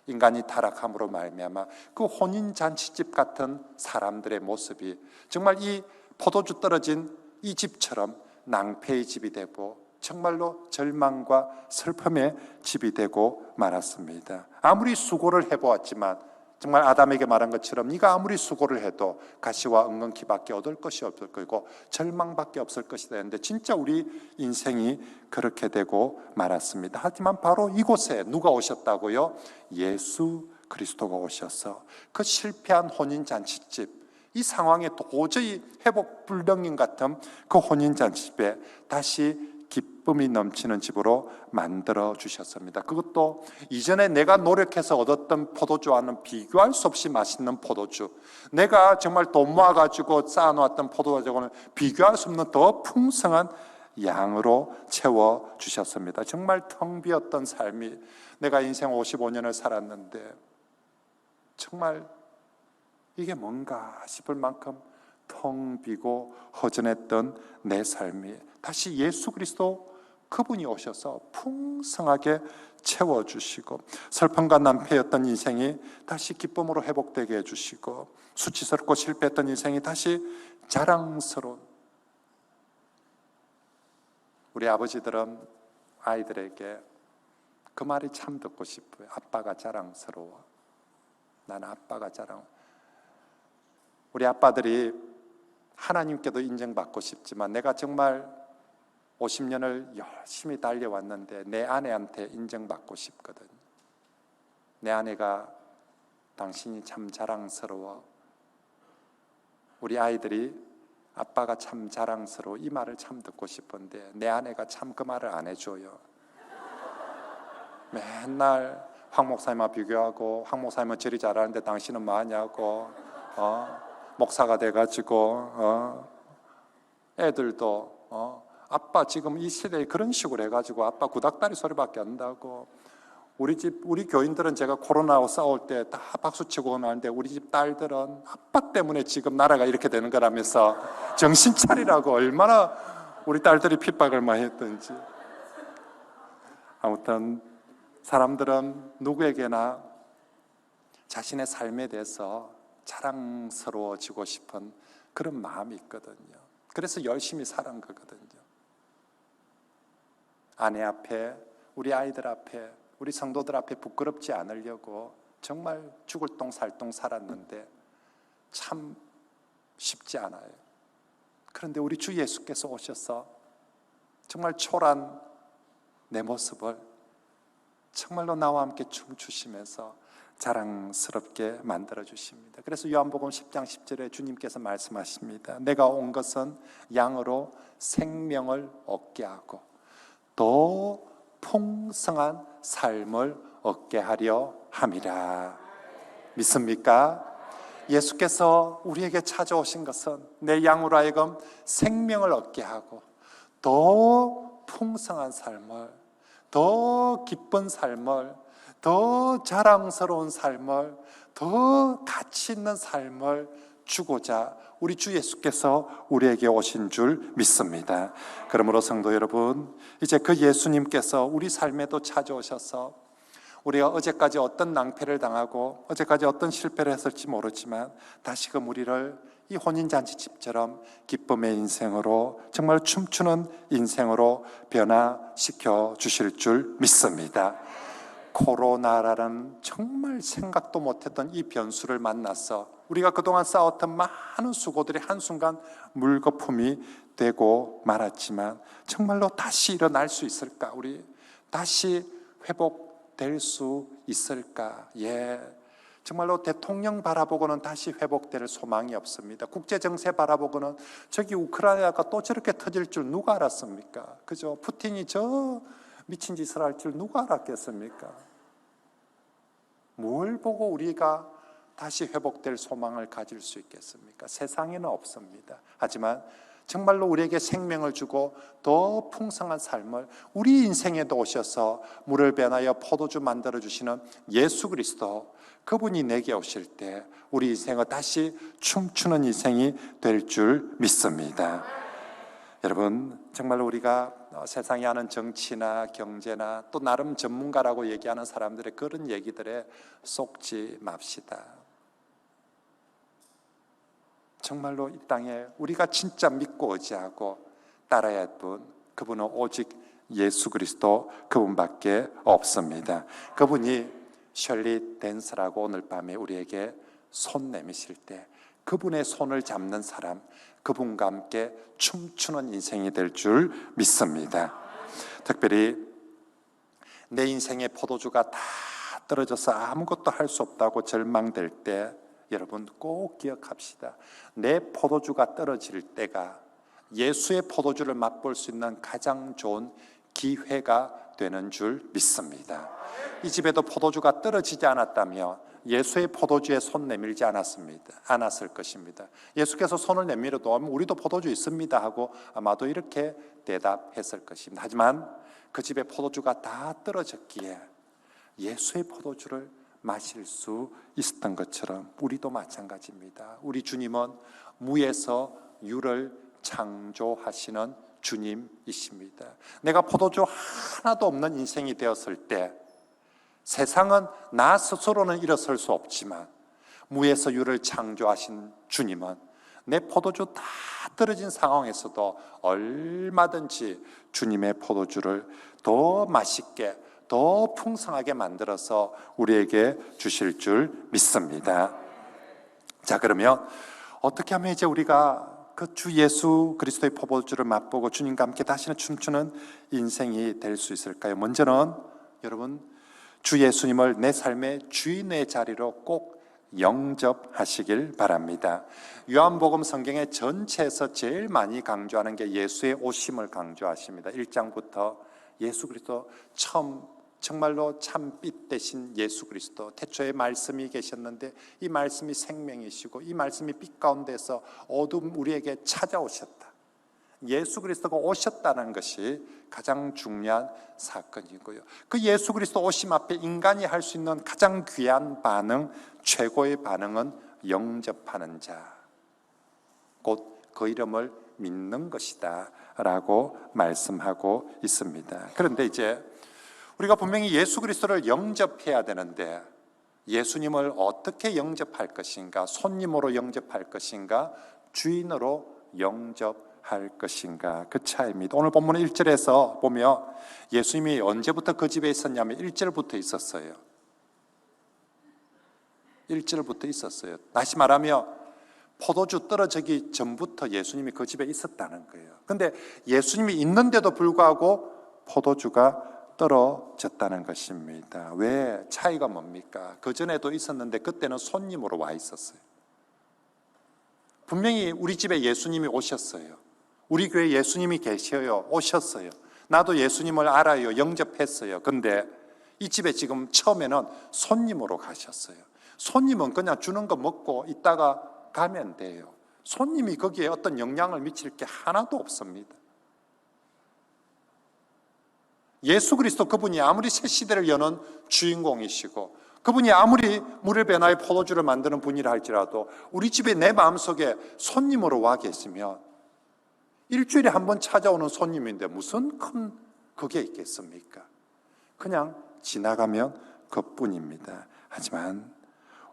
인간이 타락함으로 말미암아 그 혼인잔치집 같은 사람들의 모습이 정말 이 포도주 떨어진 이 집처럼 낭패의 집이 되고 정말로 절망과 슬픔의 집이 되고 말았습니다. 아무리 수고를 해보았지만 정말 아담에게 말한 것처럼 네가 아무리 수고를 해도 가시와 엉겅퀴밖에 얻을 것이 없을 거고 절망밖에 없을 것이다 했는데 진짜 우리 인생이 그렇게 되고 말았습니다. 하지만 바로 이곳에 누가 오셨다고요? 예수 그리스도가 오셔서 그 실패한 혼인잔치집, 이 상황에 도저히 회복 불능인 같은 그 혼인잔치집에 다시 기쁨이 넘치는 집으로 만들어 주셨습니다. 그것도 이전에 내가 노력해서 얻었던 포도주와는 비교할 수 없이 맛있는 포도주, 내가 정말 돈 모아가지고 쌓아놓았던 포도주와는 비교할 수 없는 더 풍성한 양으로 채워 주셨습니다. 정말 텅 비었던 삶이, 내가 인생 55년을 살았는데 정말 이게 뭔가 싶을 만큼 텅 비고 허전했던 내 삶이 다시 예수 그리스도 그분이 오셔서 풍성하게 채워주시고, 슬픔과 난패였던 인생이 다시 기쁨으로 회복되게 해주시고, 수치스럽고 실패했던 인생이 다시 자랑스러운, 우리 아버지들은 아이들에게 그 말이 참 듣고 싶어요. 아빠가 자랑스러워. 나는 아빠가 자랑. 우리 아빠들이 하나님께도 인정받고 싶지만 내가 정말 50년을 열심히 달려왔는데 내 아내한테 인정받고 싶거든. 내 아내가 당신이 참 자랑스러워. 우리 아이들이 아빠가 참 자랑스러워, 이 말을 참 듣고 싶은데 내 아내가 참 그 말을 안 해줘요. 맨날 황 목사님과 비교하고, 황 목사님은 저리 잘하는데 당신은 뭐 하냐고, 목사가 돼가지고 애들도 아빠 지금 이 시대에 그런 식으로 해가지고 아빠 구닥다리 소리밖에 안 나고, 우리 교인들은 제가 코로나하고 싸울 때 다 박수치고 나는데 우리 집 딸들은 아빠 때문에 지금 나라가 이렇게 되는 거라면서 정신 차리라고 얼마나 우리 딸들이 핍박을 많이 했던지. 아무튼 사람들은 누구에게나 자신의 삶에 대해서 자랑스러워지고 싶은 그런 마음이 있거든요. 그래서 열심히 사는 거거든요. 아내 앞에, 우리 아이들 앞에, 우리 성도들 앞에 부끄럽지 않으려고 정말 죽을 똥 살 똥 살았는데 참 쉽지 않아요. 그런데 우리 주 예수께서 오셔서 정말 초라한 내 모습을 정말로 나와 함께 춤추시면서 자랑스럽게 만들어 주십니다. 그래서 요한복음 10장 10절에 주님께서 말씀하십니다. 내가 온 것은 양으로 생명을 얻게 하고 더 풍성한 삶을 얻게 하려 함이라. 믿습니까? 예수께서 우리에게 찾아오신 것은 내 양으로 하여금 생명을 얻게 하고 더 풍성한 삶을, 더 기쁜 삶을, 더 자랑스러운 삶을, 더 가치 있는 삶을 주고자 우리 주 예수께서 우리에게 오신 줄 믿습니다. 그러므로 성도 여러분, 이제 그 예수님께서 우리 삶에도 찾아오셔서 우리가 어제까지 어떤 낭패를 당하고 어제까지 어떤 실패를 했을지 모르지만 다시금 우리를 이 혼인잔치집처럼 기쁨의 인생으로, 정말 춤추는 인생으로 변화시켜 주실 줄 믿습니다. 코로나라는 정말 생각도 못했던 이 변수를 만나서 우리가 그동안 쌓았던 많은 수고들이 한순간 물거품이 되고 말았지만 정말로 다시 일어날 수 있을까? 우리 다시 회복될 수 있을까? 정말로 대통령 바라보고는 다시 회복될 소망이 없습니다. 국제정세 바라보고는 저기 우크라이나가 또 저렇게 터질 줄 누가 알았습니까? 그죠? 푸틴이 저 미친 짓을 할 줄 누가 알았겠습니까? 뭘 보고 우리가 다시 회복될 소망을 가질 수 있겠습니까? 세상에는 없습니다. 하지만 정말로 우리에게 생명을 주고 더 풍성한 삶을 우리 인생에도 오셔서 물을 변하여 포도주 만들어주시는 예수 그리스도, 그분이 내게 오실 때 우리 인생은 다시 춤추는 인생이 될 줄 믿습니다. 여러분, 정말로 우리가 세상에 하는 정치나 경제나 또 나름 전문가라고 얘기하는 사람들의 그런 얘기들에 속지 맙시다. 정말로 이 땅에 우리가 진짜 믿고 의지하고 따라야 할 분, 그분은 오직 예수 그리스도, 그분밖에 없습니다. 그분이 셜리 댄스라고 오늘 밤에 우리에게 손 내미실 때 그분의 손을 잡는 사람, 그분과 함께 춤추는 인생이 될 줄 믿습니다. 특별히 내 인생의 포도주가 다 떨어져서 아무것도 할 수 없다고 절망될 때 여러분 꼭 기억합시다. 내 포도주가 떨어질 때가 예수의 포도주를 맛볼 수 있는 가장 좋은 기회가 되는 줄 믿습니다. 이 집에도 포도주가 떨어지지 않았다면 예수의 포도주에 손 내밀지 않았을 것입니다. 예수께서 손을 내밀어도 우리도 포도주 있습니다 하고 아마도 이렇게 대답했을 것입니다. 하지만 그 집에 포도주가 다 떨어졌기에 예수의 포도주를 마실 수 있었던 것처럼 우리도 마찬가지입니다. 우리 주님은 무에서 유를 창조하시는 주님이십니다. 내가 포도주 하나도 없는 인생이 되었을 때 세상은 나 스스로는 일어설 수 없지만 무에서 유를 창조하신 주님은 내 포도주 다 떨어진 상황에서도 얼마든지 주님의 포도주를 더 맛있게 더 풍성하게 만들어서 우리에게 주실 줄 믿습니다. 자, 그러면 어떻게 하면 이제 우리가 그 주 예수 그리스도의 포도주를 맛보고 주님과 함께 다시는 춤추는 인생이 될 수 있을까요? 먼저는 여러분, 주 예수님을 내 삶의 주인의 자리로 꼭 영접하시길 바랍니다. 요한복음 성경의 전체에서 제일 많이 강조하는 게 예수의 오심을 강조하십니다. 1장부터 예수 그리스도 처음 정말로 참빛 되신 예수 그리스도, 태초에 말씀이 계셨는데 이 말씀이 생명이시고 이 말씀이 빛 가운데서 어둠 우리에게 찾아오셨다. 예수 그리스도가 오셨다는 것이 가장 중요한 사건이고요. 그 예수 그리스도 오심 앞에 인간이 할 수 있는 가장 귀한 반응, 최고의 반응은 영접하는 자, 곧 그 이름을 믿는 것이다 라고 말씀하고 있습니다. 그런데 이제 우리가 분명히 예수 그리스도를 영접해야 되는데 예수님을 어떻게 영접할 것인가? 손님으로 영접할 것인가? 주인으로 영접할 것인가? 그 차이입니다. 오늘 본문 1절에서 보면 예수님이 언제부터 그 집에 있었냐면 1절부터 있었어요. 1절부터 있었어요. 다시 말하면 포도주 떨어지기 전부터 예수님이 그 집에 있었다는 거예요. 근데 예수님이 있는데도 불구하고 포도주가 떨어졌다는 것입니다. 왜? 차이가 뭡니까? 그 전에도 있었는데 그때는 손님으로 와 있었어요. 분명히 우리 집에 예수님이 오셨어요. 우리 교회에 예수님이 계셔요. 오셨어요. 나도 예수님을 알아요. 영접했어요. 근데 이 집에 지금 처음에는 손님으로 가셨어요. 손님은 그냥 주는 거 먹고 있다가 가면 돼요. 손님이 거기에 어떤 영향을 미칠 게 하나도 없습니다. 예수 그리스도 그분이 아무리 새 시대를 여는 주인공이시고 그분이 아무리 물을 변화의 포도주를 만드는 분이라 할지라도 우리 집에 내 마음속에 손님으로 와 계시면 일주일에 한 번 찾아오는 손님인데 무슨 큰 그게 있겠습니까? 그냥 지나가면 그뿐입니다. 하지만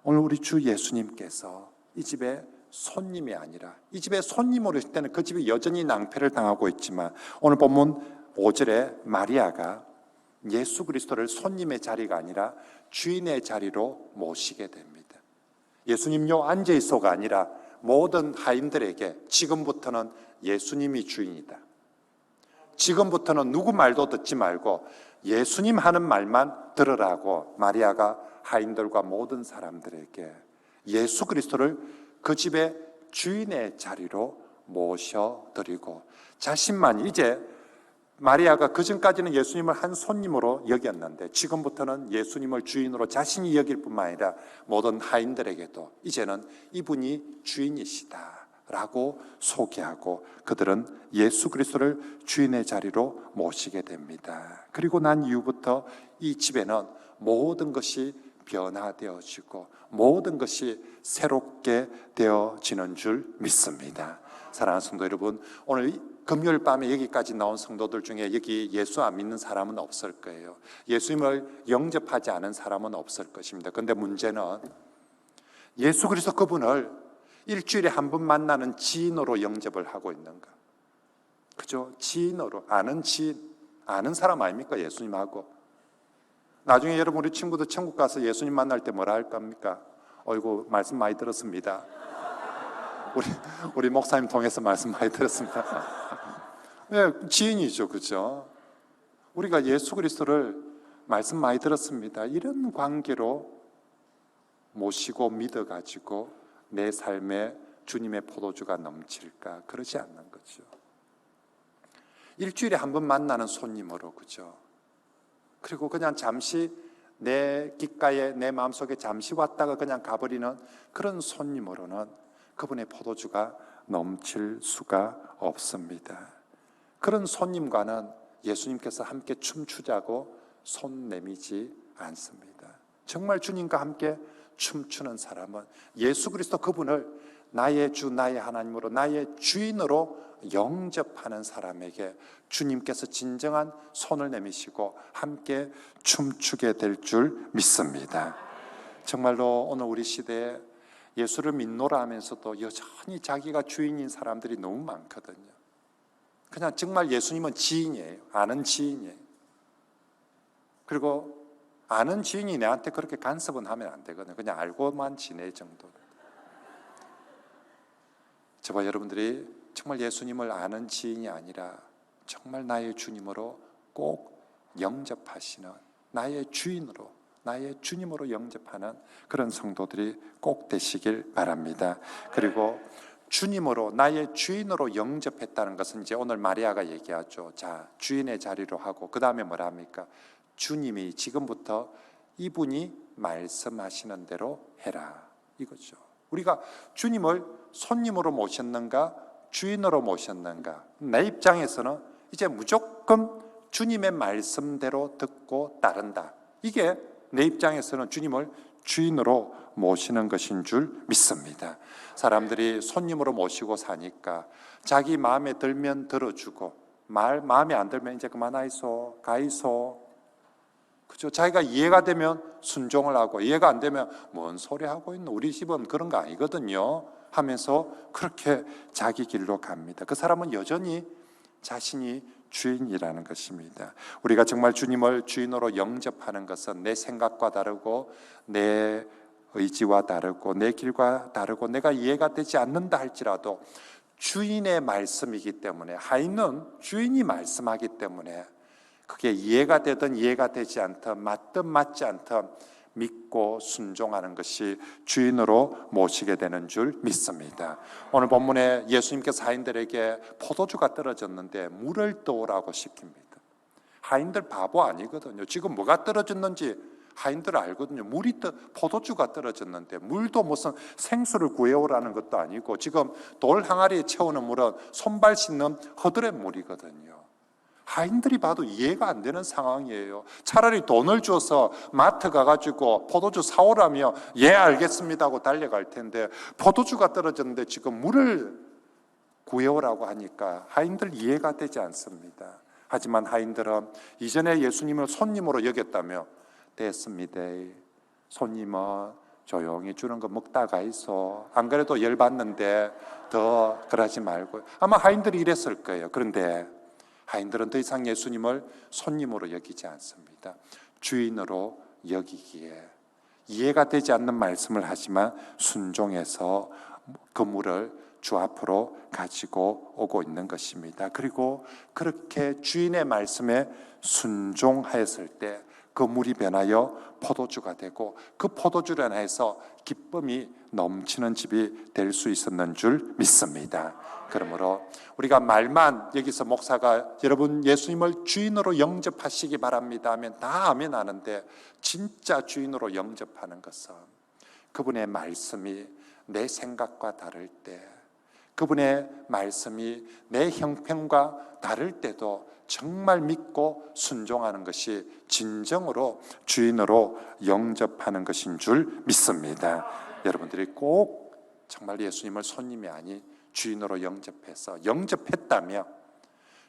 오늘 우리 주 예수님께서 이 집에 손님이 아니라 이 집에 손님으로 있을 때는 그 집이 여전히 낭패를 당하고 있지만 오늘 본문 5절에 마리아가 예수 그리스도를 손님의 자리가 아니라 주인의 자리로 모시게 됩니다. 예수님요 앉아 있어가 아니라 모든 하인들에게 지금부터는 예수님이 주인이다. 지금부터는 누구 말도 듣지 말고 예수님 하는 말만 들으라고 마리아가 하인들과 모든 사람들에게 예수 그리스도를 그 집의 주인의 자리로 모셔드리고 자신만이 이제 마리아가 그전까지는 예수님을 한 손님으로 여겼는데 지금부터는 예수님을 주인으로 자신이 여길 뿐만 아니라 모든 하인들에게도 이제는 이분이 주인이시다라고 소개하고 그들은 예수 그리스도를 주인의 자리로 모시게 됩니다. 그리고 난 이후부터 이 집에는 모든 것이 변화되어지고 모든 것이 새롭게 되어지는 줄 믿습니다. 사랑하는 성도 여러분, 오늘 금요일 밤에 여기까지 나온 성도들 중에 여기 예수 안 믿는 사람은 없을 거예요. 예수님을 영접하지 않은 사람은 없을 것입니다. 그런데 문제는 예수 그리스도 그분을 일주일에 한 번 만나는 지인으로 영접을 하고 있는가? 그죠? 지인으로, 아는 지인, 아는 사람 아닙니까? 예수님하고. 나중에 여러분 우리 친구들 천국 가서 예수님 만날 때 뭐라 할 겁니까? 어이구 말씀 많이 들었습니다. 우리 목사님 통해서 말씀 많이 들었습니다. 네, 지인이죠, 그죠? 우리가 예수 그리스도를 말씀 많이 들었습니다. 이런 관계로 모시고 믿어가지고 내 삶에 주님의 포도주가 넘칠까? 그러지 않는 거죠. 일주일에 한 번 만나는 손님으로, 그죠? 그리고 그냥 잠시 내 귓가에 내 마음속에 잠시 왔다가 그냥 가버리는 그런 손님으로는 그분의 포도주가 넘칠 수가 없습니다. 그런 손님과는 예수님께서 함께 춤추자고 손 내미지 않습니다. 정말 주님과 함께 춤추는 사람은 예수 그리스도 그분을 나의 주 나의 하나님으로 나의 주인으로 영접하는 사람에게 주님께서 진정한 손을 내미시고 함께 춤추게 될 줄 믿습니다. 정말로 오늘 우리 시대에 예수를 믿노라 하면서도 여전히 자기가 주인인 사람들이 너무 많거든요. 그냥 정말 예수님은 지인이에요. 아는 지인이에요. 그리고 아는 지인이 내한테 그렇게 간섭은 하면 안 되거든요. 그냥 알고만 지낼 정도로. 저와 여러분들이 정말 예수님을 아는 지인이 아니라 정말 나의 주님으로 꼭 영접하시는, 나의 주인으로, 나의 주님으로 영접하는 그런 성도들이 꼭 되시길 바랍니다. 그리고 주님으로, 나의 주인으로 영접했다는 것은 이제 오늘 마리아가 얘기하죠. 자, 주인의 자리로 하고 그 다음에 뭐라 합니까? 주님이 지금부터 이분이 말씀하시는 대로 해라, 이거죠. 우리가 주님을 손님으로 모셨는가 주인으로 모셨는가, 내 입장에서는 이제 무조건 주님의 말씀대로 듣고 따른다. 이게 내 입장에서는 주님을 주인으로 모시는 것인 줄 믿습니다. 사람들이 손님으로 모시고 사니까 자기 마음에 들면 들어주고 마음에 안 들면 이제 그만하이소, 가이소, 그죠? 자기가 이해가 되면 순종을 하고 이해가 안 되면 뭔 소리 하고 있노, 우리 집은 그런 거 아니거든요 하면서 그렇게 자기 길로 갑니다. 그 사람은 여전히 자신이 주인이라는 것입니다. 우리가 정말 주님을 주인으로 영접하는 것은 내 생각과 다르고 내 의지와 다르고 내 길과 다르고 내가 이해가 되지 않는다 할지라도 주인의 말씀이기 때문에, 하인은 주인이 말씀하기 때문에 그게 이해가 되든 이해가 되지 않든 맞든 맞지 않든 믿고 순종하는 것이 주인으로 모시게 되는 줄 믿습니다. 오늘 본문에 예수님께서 하인들에게 포도주가 떨어졌는데 물을 떠오라고 시킵니다. 하인들 바보 아니거든요. 지금 뭐가 떨어졌는지 하인들 알거든요. 포도주가 떨어졌는데 물도 무슨 생수를 구해오라는 것도 아니고 지금 돌 항아리에 채우는 물은 손발 씻는 허들의 물이거든요. 하인들이 봐도 이해가 안 되는 상황이에요. 차라리 돈을 줘서 마트 가가지고 포도주 사오라며 예 알겠습니다 하고 달려갈 텐데 포도주가 떨어졌는데 지금 물을 구해오라고 하니까 하인들 이해가 되지 않습니다. 하지만 하인들은 이전에 예수님을 손님으로 여겼다며 됐습니다. 손님은 조용히 주는 거 먹다가 있어. 안 그래도 열받는데 더 그러지 말고. 아마 하인들이 이랬을 거예요. 그런데 하인들은 더 이상 예수님을 손님으로 여기지 않습니다. 주인으로 여기기에 이해가 되지 않는 말씀을 하지만 순종해서 그 물을 주 앞으로 가지고 오고 있는 것입니다. 그리고 그렇게 주인의 말씀에 순종하였을 때 그 물이 변하여 포도주가 되고 그 포도주로 인해서 기쁨이 넘치는 집이 될 수 있었는 줄 믿습니다. 그러므로 우리가 말만, 여기서 목사가 여러분 예수님을 주인으로 영접하시기 바랍니다 하면 다 아멘 하는데, 진짜 주인으로 영접하는 것은 그분의 말씀이 내 생각과 다를 때, 그분의 말씀이 내 형편과 다를 때도 정말 믿고 순종하는 것이 진정으로 주인으로 영접하는 것인 줄 믿습니다. 여러분들이 꼭 정말 예수님을 손님이 아닌 주인으로 영접했다며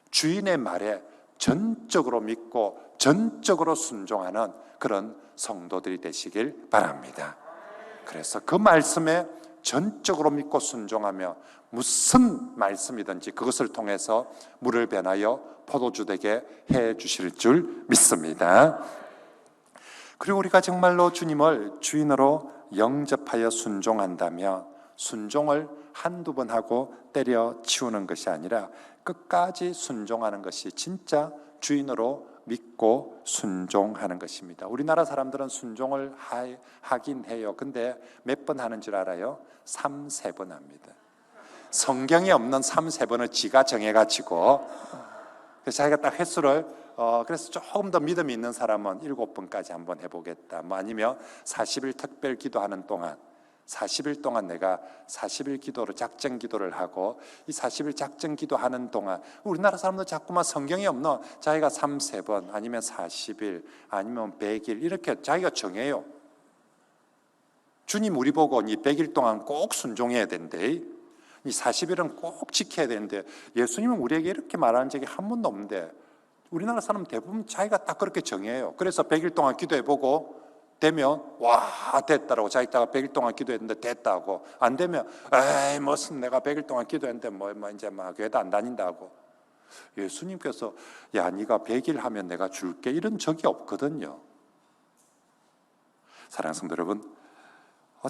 주인의 말에 전적으로 믿고 전적으로 순종하는 그런 성도들이 되시길 바랍니다. 그래서 그 말씀에 전적으로 믿고 순종하며 무슨 말씀이든지 그것을 통해서 물을 변하여 포도주 되게 해 주실 줄 믿습니다. 그리고 우리가 정말로 주님을 주인으로 영접하여 순종한다면 순종을 한두 번 하고 때려치우는 것이 아니라 끝까지 순종하는 것이 진짜 주인으로 믿고 순종하는 것입니다. 우리나라 사람들은 순종을 하긴 해요. 근데 몇 번 하는 줄 알아요? 3-4번 합니다. 성경에 없는 3-4번을 지가 정해가지고 그래서 자기가 딱 횟수를 그래서 조금 더 믿음이 있는 사람은 7번까지 한번 해보겠다. 뭐 아니면 40일 특별 기도하는 동안 40일 동안 내가 40일 기도로 작정 기도를 하고 이 40일 작정 기도하는 동안 우리나라 사람들 자꾸만 성경이 없는 자기가 3번 아니면 40일 아니면 100일 이렇게 자기가 정해요. 주님 우리 보고 이 100일 동안 꼭 순종해야 된대. 이 40일은 꼭 지켜야 되는데 예수님은 우리에게 이렇게 말하는 적이 한 번도 없는데 우리나라 사람 대부분 자기가 딱 그렇게 정해요. 그래서 100일 동안 기도해보고 되면 와 됐다라고 자기가 100일 동안 기도했는데 됐다고 안 되면 에이 무슨 내가 100일 동안 기도했는데 뭐 이제 막 교회도 안 다닌다고. 예수님께서 야 네가 100일 하면 내가 줄게 이런 적이 없거든요. 사랑하는 성도 여러분,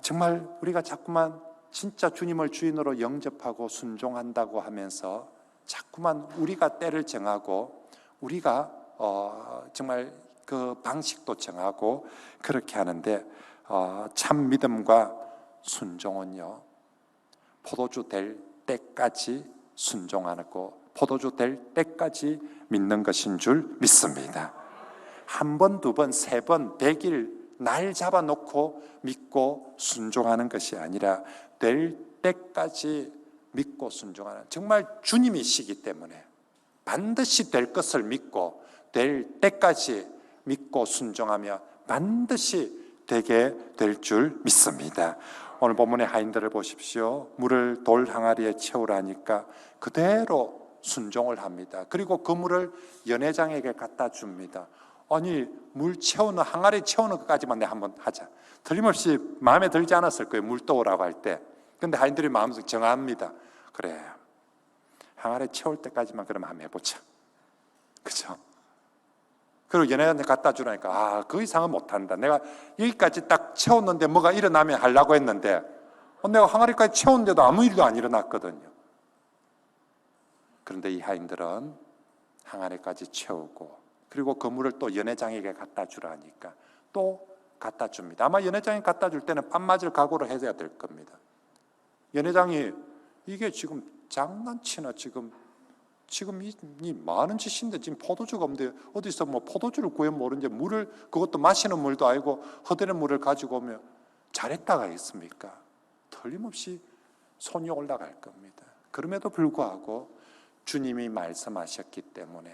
정말 우리가 자꾸만 진짜 주님을 주인으로 영접하고 순종한다고 하면서 자꾸만 우리가 때를 정하고 우리가 정말 그 방식도 정하고 그렇게 하는데 참 믿음과 순종은요 포도주 될 때까지 순종하고 포도주 될 때까지 믿는 것인 줄 믿습니다. 한 번, 두 번, 세 번, 100일 날 잡아놓고 믿고 순종하는 것이 아니라 될 때까지 믿고 순종하는 정말 주님이시기 때문에 반드시 될 것을 믿고 될 때까지 믿고 순종하며 반드시 되게 될 줄 믿습니다. 오늘 본문의 하인들을 보십시오. 물을 돌 항아리에 채우라니까 그대로 순종을 합니다. 그리고 그 물을 연회장에게 갖다 줍니다. 아니 물 채우는 항아리 채우는 것까지만 내가 한번 하자. 틀림없이 마음에 들지 않았을 거예요. 물 떠오라고 할 때. 근데 하인들이 마음속에 정합니다. 그래 항아리 채울 때까지만 그럼 한번 해보자. 그죠? 그리고 연회장에 갖다 주라니까 그 이상은 못한다. 내가 여기까지 딱 채웠는데 뭐가 일어나면 하려고 했는데 내가 항아리까지 채웠는데도 아무 일도 안 일어났거든요. 그런데 이 하인들은 항아리까지 채우고 그리고 그 물을 또 연회장에게 갖다 주라니까 또 갖다 줍니다. 아마 연회장에 갖다 줄 때는 뺨 맞을 각오를 해야 될 겁니다. 연회장이 이게 지금 장난치나 지금 이 많은 짓인데 지금 포도주가 없는데 어디서 뭐 포도주를 구해 모르는데 물을 그것도 마시는 물도 아니고 허드렛 물을 가지고 오면 잘했다가 있습니까? 틀림없이 손이 올라갈 겁니다. 그럼에도 불구하고 주님이 말씀하셨기 때문에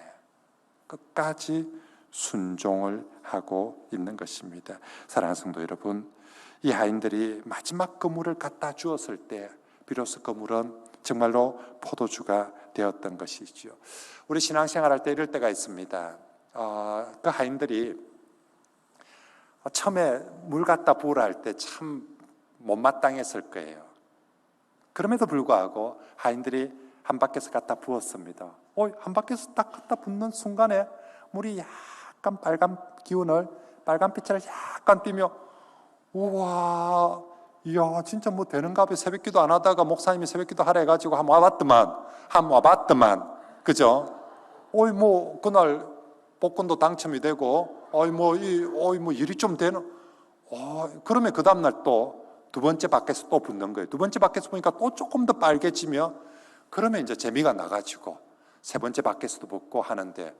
끝까지 순종을 하고 있는 것입니다. 사랑하는 성도 여러분, 이 하인들이 마지막 그 물을 갖다 주었을 때 비로소 그 물은 정말로 포도주가 되었던 것이죠. 우리 신앙생활 할 때 이럴 때가 있습니다. 그 하인들이 처음에 물 갖다 부으라 할 때 참 못마땅했을 거예요. 그럼에도 불구하고 하인들이 한 바퀴에서 갖다 부었습니다. 한 바퀴에서 딱 갖다 붓는 순간에 물이 약간 빨간 빛을 약간 띠며 우와 이야 진짜 뭐 되는가 봐. 새벽기도 안 하다가 목사님이 새벽기도 하라 해가지고 한번 와봤더만 그죠? 뭐 그날 복권도 당첨이 되고 뭐 일이 좀 되는 그러면 그 다음날 또 두 번째 바퀴에서 또 붓는 거예요. 두 번째 바퀴에서 보니까 또 조금 더 빨개지며 그러면 이제 재미가 나가지고 세 번째 바퀴에서도 붓고 하는데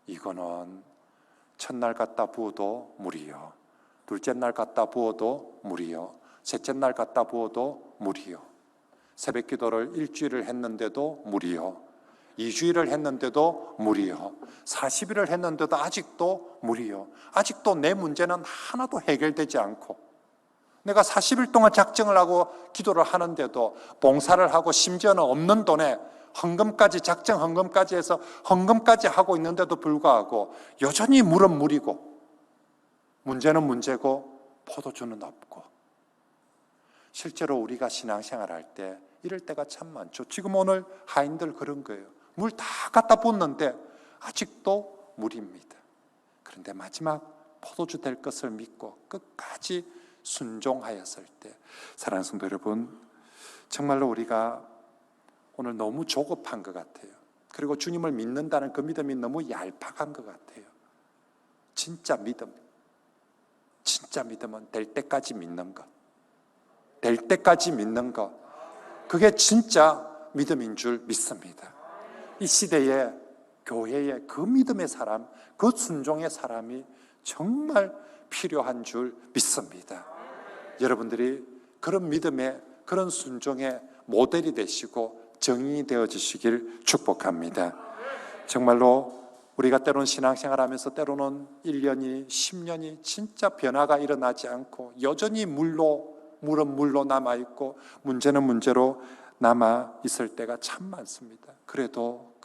이거는 첫날 갖다 부어도 물이요, 둘째 날 갖다 부어도 물이요, 셋째 날 갖다 부어도 물이요, 새벽 기도를 일주일을 했는데도 물이요, 2주일을 했는데도 물이요, 40일을 했는데도 아직도 물이요. 아직도 내 문제는 하나도 해결되지 않고 내가 40일 동안 작정을 하고 기도를 하는데도 봉사를 하고 심지어는 없는 돈에 헌금까지 작정 헌금까지 해서 헌금까지 하고 있는데도 불구하고 여전히 물은 물이고 문제는 문제고 포도주는 없고 실제로 우리가 신앙생활 할 때 이럴 때가 참 많죠. 지금 오늘 하인들 그런 거예요. 물 다 갖다 붓는데 아직도 물입니다. 그런데 마지막 포도주 될 것을 믿고 끝까지 순종하였을 때 사랑하는 성도 여러분, 정말로 우리가 오늘 너무 조급한 것 같아요. 그리고 주님을 믿는다는 그 믿음이 너무 얄팍한 것 같아요. 진짜 믿음은 될 때까지 믿는 것, 될 때까지 믿는 것, 그게 진짜 믿음인 줄 믿습니다. 이 시대에 교회에 그 믿음의 사람, 그 순종의 사람이 정말 필요한 줄 믿습니다. 여러분들이 그런 믿음의, 그런 순종의 모델이 되시고 정인이 되어지시길 축복합니다. 정말로 우리가 때로는 신앙생활하면서 때로는 1년이 10년이 진짜 변화가 일어나지 않고 여전히 물은 물로 남아있고 문제는 문제로 남아있을 때가 참 많습니다. 그래도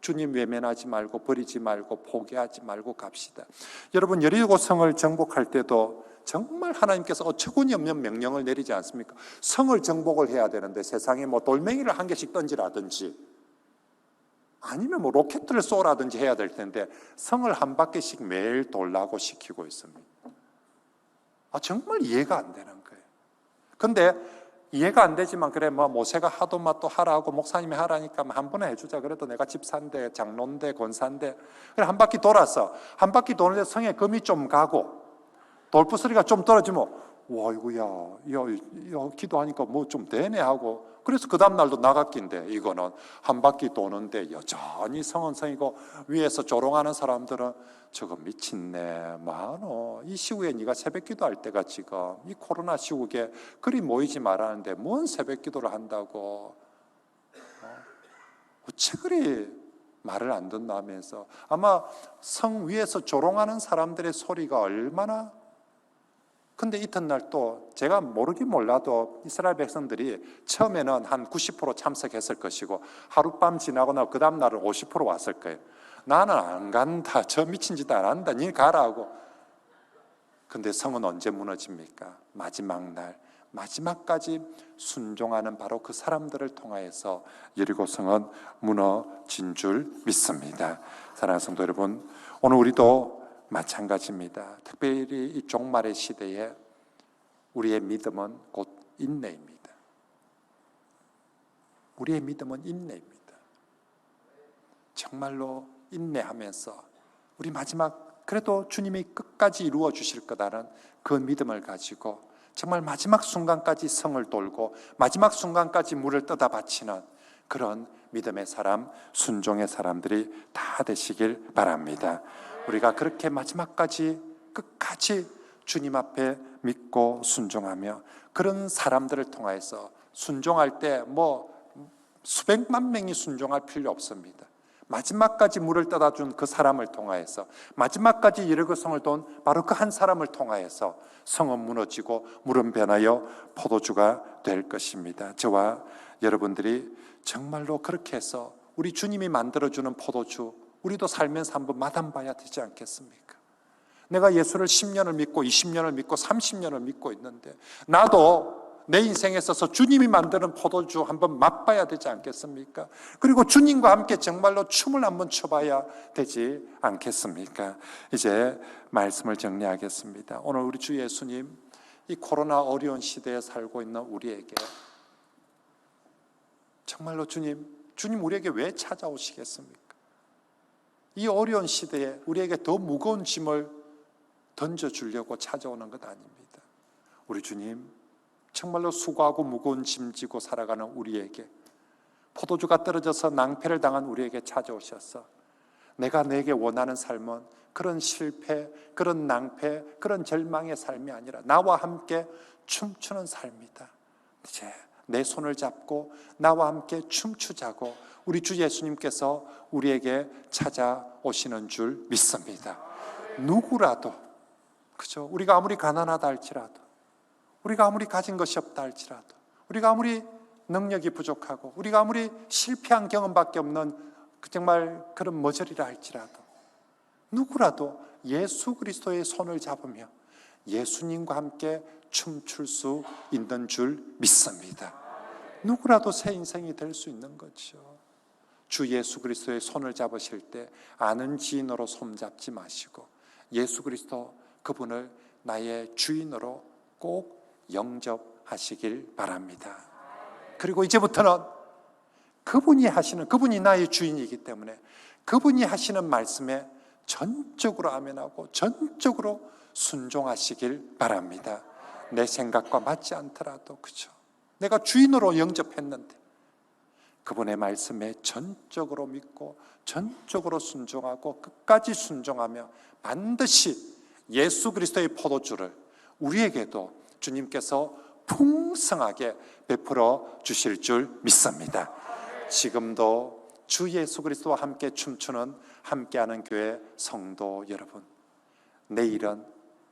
주님 외면하지 말고 버리지 말고 포기하지 말고 갑시다. 여러분, 여리고성을 정복할 때도 정말 하나님께서 어처구니 없는 명령을 내리지 않습니까? 성을 정복을 해야 되는데 세상에 뭐 돌멩이를 한 개씩 던지라든지 아니면 뭐 로켓을 쏘라든지 해야 될 텐데 성을 한 바퀴씩 매일 돌라고 시키고 있습니다. 정말 이해가 안 되는 거예요. 근데 이해가 안 되지만 그래 뭐 모세가 하도 또 하라고 목사님이 하라니까 한 번에 해주자. 그래도 내가 집사인데 장로인데 권사인데 그래 한 바퀴 돌았어. 한 바퀴 도는데 성에 금이 좀 가고 돌부스리가 좀 떨어지면 와 이거야 기도하니까 뭐 좀 되네 하고 그래서 그 다음 날도 나갔긴데 이거는 한 바퀴 도는데 여전히 성은 성이고 위에서 조롱하는 사람들은 저거 미친네 뭐하노 이 시국에 네가 새벽기도 할 때가 지금 이 코로나 시국에 그리 모이지 말라는데 뭔 새벽기도를 한다고 어째 그리 말을 안 듣나 하면서 아마 성 위에서 조롱하는 사람들의 소리가 얼마나 근데 이튿날 또 제가 모르긴 몰라도 이스라엘 백성들이 처음에는 한 90% 참석했을 것이고 하룻밤 지나고 나서 그 다음 날은 50% 왔을 거예요. 나는 안 간다. 저 미친 짓 안 한다. 니 가라 하고. 근데 성은 언제 무너집니까? 마지막 날, 마지막까지 순종하는 바로 그 사람들을 통하여서 여리고성은 무너진 줄 믿습니다. 사랑하는 성도 여러분, 오늘 우리도 마찬가지입니다. 특별히 이 종말의 시대에 우리의 믿음은 곧 인내입니다. 우리의 믿음은 인내입니다. 정말로 인내하면서 우리 마지막 그래도 주님이 끝까지 이루어 주실 거다라는 그 믿음을 가지고 정말 마지막 순간까지 성을 돌고 마지막 순간까지 물을 떠다 바치는 그런 믿음의 사람, 순종의 사람들이 다 되시길 바랍니다. 우리가 그렇게 마지막까지 끝까지 주님 앞에 믿고 순종하며 그런 사람들을 통해서 순종할 때 뭐 수백만 명이 순종할 필요 없습니다. 마지막까지 물을 떠다 준 그 사람을 통하여서 마지막까지 여리고성을 돈 바로 그 한 사람을 통하여서 성은 무너지고 물은 변하여 포도주가 될 것입니다. 저와 여러분들이 정말로 그렇게 해서 우리 주님이 만들어주는 포도주 우리도 살면서 한번 맛봐야 되지 않겠습니까? 내가 예수를 10년을 믿고 20년을 믿고 30년을 믿고 있는데 나도 내 인생에 있어서 주님이 만드는 포도주 한번 맛봐야 되지 않겠습니까? 그리고 주님과 함께 정말로 춤을 한번 춰봐야 되지 않겠습니까? 이제 말씀을 정리하겠습니다. 오늘 우리 주 예수님 이 코로나 어려운 시대에 살고 있는 우리에게 정말로 주님 우리에게 왜 찾아오시겠습니까? 이 어려운 시대에 우리에게 더 무거운 짐을 던져주려고 찾아오는 것 아닙니다. 우리 주님 정말로 수고하고 무거운 짐 지고 살아가는 우리에게 포도주가 떨어져서 낭패를 당한 우리에게 찾아오셔서 내가 내게 원하는 삶은 그런 실패, 그런 낭패, 그런 절망의 삶이 아니라 나와 함께 춤추는 삶이다. 이제 내 손을 잡고 나와 함께 춤추자고 우리 주 예수님께서 우리에게 찾아오시는 줄 믿습니다. 누구라도 그죠? 우리가 아무리 가난하다 할지라도 우리가 아무리 가진 것이 없다 할지라도 우리가 아무리 능력이 부족하고 우리가 아무리 실패한 경험밖에 없는 정말 그런 머저리라 할지라도 누구라도 예수 그리스도의 손을 잡으며 예수님과 함께 춤출 수 있는 줄 믿습니다. 누구라도 새 인생이 될 수 있는 거죠. 주 예수 그리스도의 손을 잡으실 때 아는 지인으로 손잡지 마시고 예수 그리스도 그분을 나의 주인으로 꼭 영접하시길 바랍니다. 그리고 이제부터는 그분이 나의 주인이기 때문에 그분이 하시는 말씀에 전적으로 아멘하고 전적으로 순종하시길 바랍니다. 내 생각과 맞지 않더라도 그죠? 내가 주인으로 영접했는데 그분의 말씀에 전적으로 믿고 전적으로 순종하고 끝까지 순종하며 반드시 예수 그리스도의 포도주를 우리에게도 주님께서 풍성하게 베풀어 주실 줄 믿습니다. 지금도 주 예수 그리스도와 함께 춤추는 함께하는 교회 성도 여러분, 내일은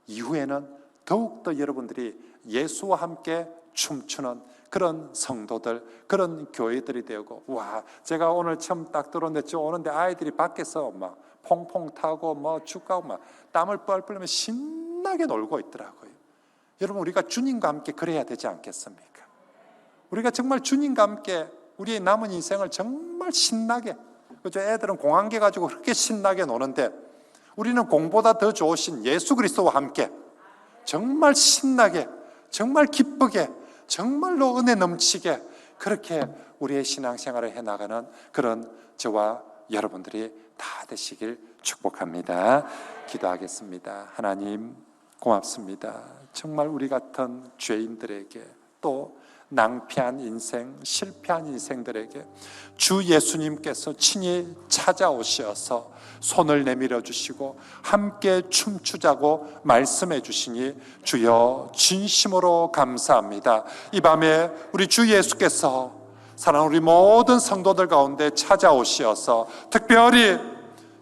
이후에는 더욱더 여러분들이 예수와 함께 춤추는 그런 성도들, 그런 교회들이 되고, 와, 제가 오늘 처음 딱 들어오는데 저 오는데 아이들이 밖에서 막 퐁퐁 타고 뭐 축구하고 막 땀을 뻘뻘 흘리며 신나게 놀고 있더라고요. 여러분, 우리가 주님과 함께 그래야 되지 않겠습니까? 우리가 정말 주님과 함께 우리의 남은 인생을 정말 신나게, 그죠? 애들은 공항개 가지고 그렇게 신나게 노는데 우리는 공보다 더 좋으신 예수 그리스도와 함께 정말 신나게, 정말 기쁘게, 정말로 은혜 넘치게 그렇게 우리의 신앙생활을 해나가는 그런 저와 여러분들이 다 되시길 축복합니다. 기도하겠습니다. 하나님 고맙습니다. 정말 우리 같은 죄인들에게, 또 낭패한 인생, 실패한 인생들에게 주 예수님께서 친히 찾아오셔서 손을 내밀어 주시고 함께 춤추자고 말씀해 주시니 주여 진심으로 감사합니다. 이 밤에 우리 주 예수께서 사랑하는 우리 모든 성도들 가운데 찾아오시어서 특별히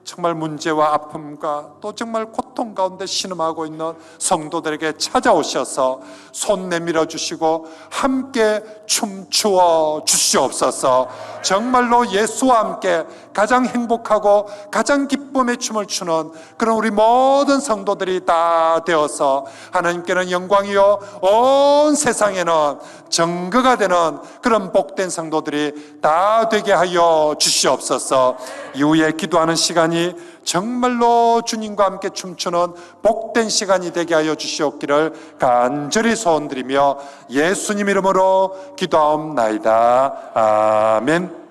정말 문제와 아픔과 또 정말 고통 가운데 신음하고 있는 성도들에게 찾아오셔서 손 내밀어 주시고 함께 춤추어 주시옵소서. 정말로 예수와 함께 가장 행복하고 가장 기쁨의 춤을 추는 그런 우리 모든 성도들이 다 되어서 하나님께는 영광이요 온 세상에는 증거가 되는 그런 복된 성도들이 다 되게 하여 주시옵소서. 이후에 기도하는 시간이 정말로 주님과 함께 춤추는 복된 시간이 되게 하여 주시옵기를 간절히 소원드리며 예수님 이름으로 기도하옵나이다. 아멘.